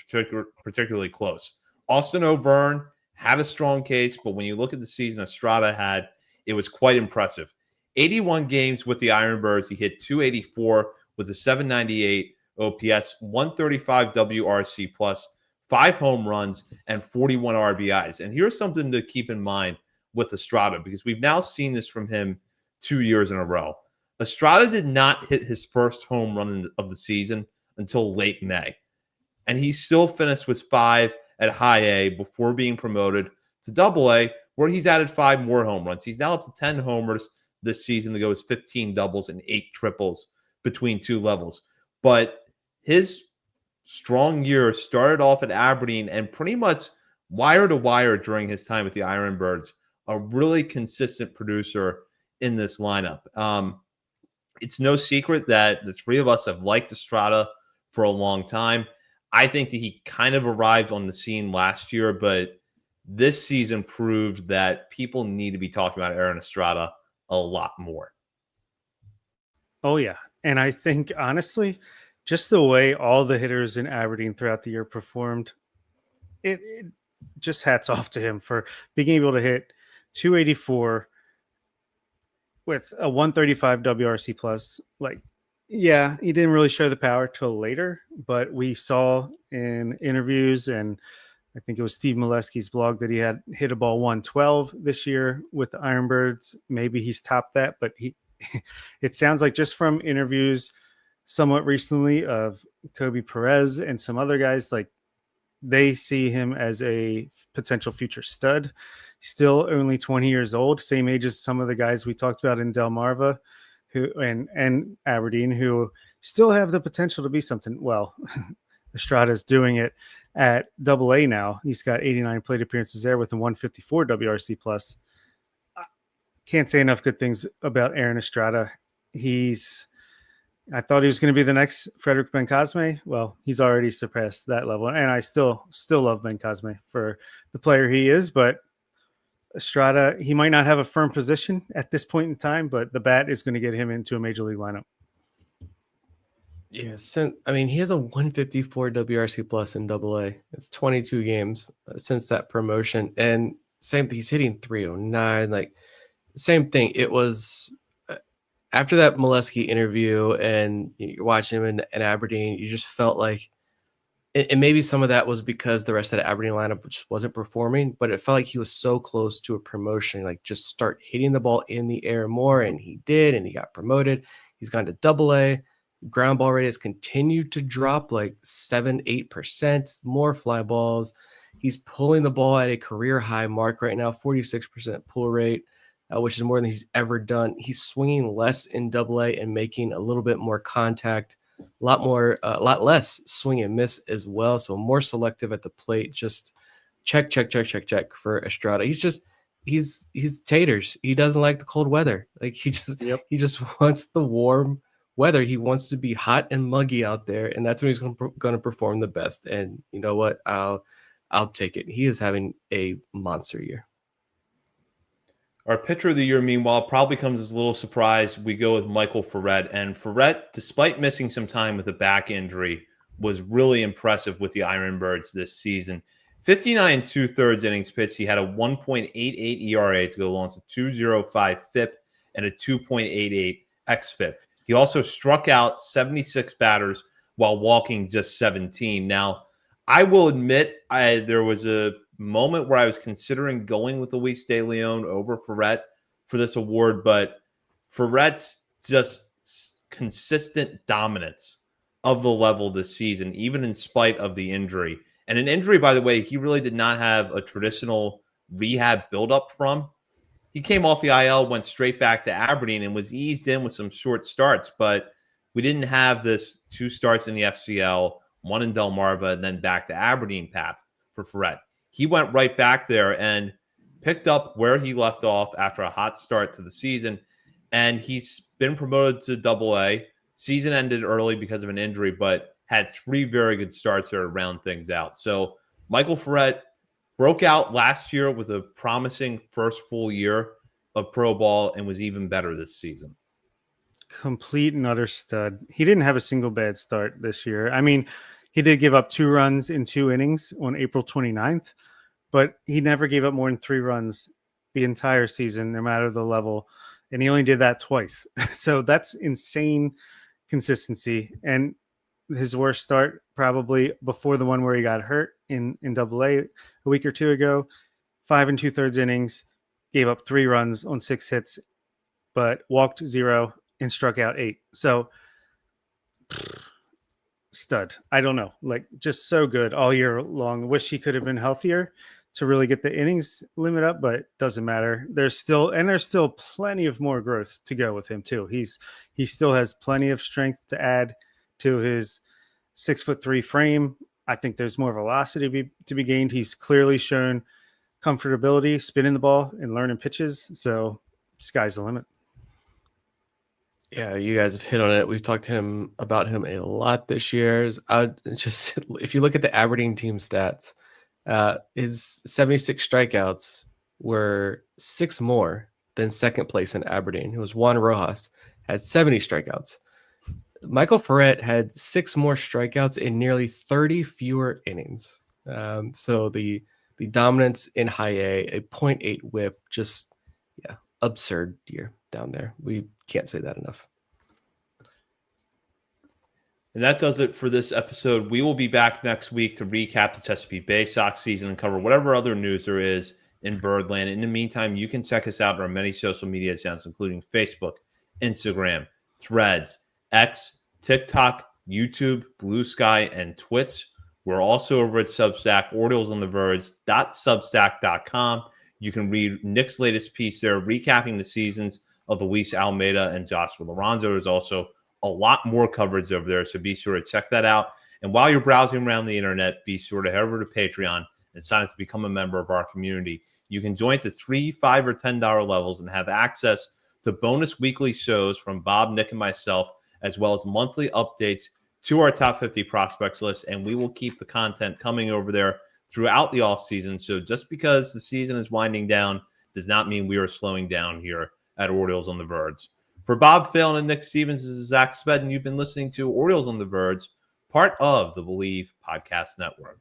particularly close. Austin O'Verne had a strong case, but when you look at the season Estrada had, it was quite impressive. 81 games with the Ironbirds. He hit 284 with a 798 OPS, 135 WRC plus, 5 home runs, and 41 RBIs. And here's something to keep in mind with Estrada, because we've now seen this from him 2 years in a row. Estrada did not hit his first home run of the season until late May. And he still finished with 5 at high A before being promoted to double A, where he's added 5 more home runs. He's now up to 10 homers this season to go with 15 doubles and 8 triples between 2 levels. But his strong year started off at Aberdeen and pretty much wire to wire during his time with the Ironbirds, a really consistent producer in this lineup. It's no secret that the three of us have liked Estrada for a long time. I think that he kind of arrived on the scene last year, but this season proved that people need to be talking about Aaron Estrada a lot more. Oh, yeah. And I think, honestly, just the way all the hitters in Aberdeen throughout the year performed, it just hats off to him for being able to hit 284 with a 135 WRC plus. Like, yeah, he didn't really show the power till later, but we saw in interviews, and I think it was Steve Molesky's blog, that he had hit a ball 112 this year with the Ironbirds. Maybe he's topped that, but it sounds like just from interviews somewhat recently of Kobe Perez and some other guys, like they see him as a potential future stud. Still only 20 years old, same age as some of the guys we talked about in Delmarva and Aberdeen, who still have the potential to be something. Well, Estrada's doing it at Double A now. He's got 89 plate appearances there with a 154 WRC plus. Can't say enough good things about Aaron Estrada. I thought he was going to be the next Frederick Bencosme. Well, he's already surpassed that level, and I still love Bencosme for the player he is. But Estrada, he might not have a firm position at this point in time, but the bat is going to get him into a major league lineup. Yeah, he has a 154 WRC plus in AA. It's 22 games since that promotion, and same. He's hitting 309. Like same thing. It was after that Molesky interview, and you're watching him in Aberdeen. You just felt like, and maybe some of that was because the rest of the Aberdeen lineup just wasn't performing, but it felt like he was so close to a promotion. Like just start hitting the ball in the air more, and he did, and he got promoted. He's gone to AA. Ground ball rate has continued to drop like 7-8%, more fly balls. He's pulling the ball at a career high mark right now, 46% pull rate, which is more than he's ever done. He's swinging less in AA and making a little bit more contact, a lot less swing and miss as well. So more selective at the plate. Just check for Estrada. He's taters. He doesn't like the cold weather. Like he just wants the warm weather. He wants to be hot and muggy out there, and that's when he's going to perform the best. And you know what? I'll take it. He is having a monster year. Our pitcher of the year, meanwhile, probably comes as a little surprise. We go with Michael Ferret. And Ferret, despite missing some time with a back injury, was really impressive with the Ironbirds this season. 59 2/3 innings pitched. He had a 1.88 ERA to go along with a 2.05 FIP and a 2.88 xFIP. He also struck out 76 batters while walking just 17. Now, I will admit there was a moment where I was considering going with Luis De Leon over Ferret for this award, but Ferret's just consistent dominance of the level this season, even in spite of the injury. And an injury, by the way, he really did not have a traditional rehab buildup from. He came off the IL, went straight back to Aberdeen, and was eased in with some short starts, but we didn't have this 2 starts in the FCL, 1 in Delmarva, and then back to Aberdeen path for Ferret. He went right back there and picked up where he left off after a hot start to the season. And he's been promoted to AA. Season ended early because of an injury, but had 3 very good starts there to round things out. So Michael Ferret broke out last year with a promising first full year of pro ball and was even better this season. Complete and utter stud. He didn't have a single bad start this year. I mean, he did give up 2 runs in 2 innings on April 29th, but he never gave up more than 3 runs the entire season, no matter the level. And he only did that twice. So that's insane consistency. And his worst start probably before the one where he got hurt in AA a week or 2 ago, 5 2/3 innings, gave up 3 runs on 6 hits, but walked 0 and struck out 8. So stud. I don't know, like just so good all year long. Wish he could have been healthier to really get the innings limit up, but doesn't matter. There's still plenty of more growth to go with him too. He still has plenty of strength to add to his 6'3" frame. I think there's more velocity to be gained. He's clearly shown comfortability spinning the ball and learning pitches. So sky's the limit. Yeah, you guys have hit on it. We've talked to about him a lot this year. If you look at the Aberdeen team stats, his 76 strikeouts were 6 more than second place in Aberdeen. It was Juan Rojas, had 70 strikeouts. Michael Ferret had 6 more strikeouts in nearly 30 fewer innings. So the dominance in high A 0.8 whip, just absurd year down there. We can't say that enough. And that does it for this episode. We will be back next week to recap the Chesapeake Bay Sox season and cover whatever other news there is in Birdland. In the meantime, you can check us out on our many social media accounts, including Facebook, Instagram, Threads, X, TikTok, YouTube, Blue Sky, and Twitch. We're also over at Substack, oriolesontheverge.substack.com. You can read Nick's latest piece there, recapping the seasons of Luis Almeida and Joshua Lorenzo. There's also a lot more coverage over there, so be sure to check that out. And while you're browsing around the internet, be sure to head over to Patreon and sign up to become a member of our community. You can join at the $3, $5, or $10 levels and have access to bonus weekly shows from Bob, Nick, and myself, as well as monthly updates to our top 50 prospects list. And we will keep the content coming over there throughout the offseason. So just because the season is winding down does not mean we are slowing down here at Orioles on the Verge. For Bob Phelan and Nick Stevens, this is Zach Spedden. You've been listening to Orioles on the Birds, part of the Believe Podcast Network.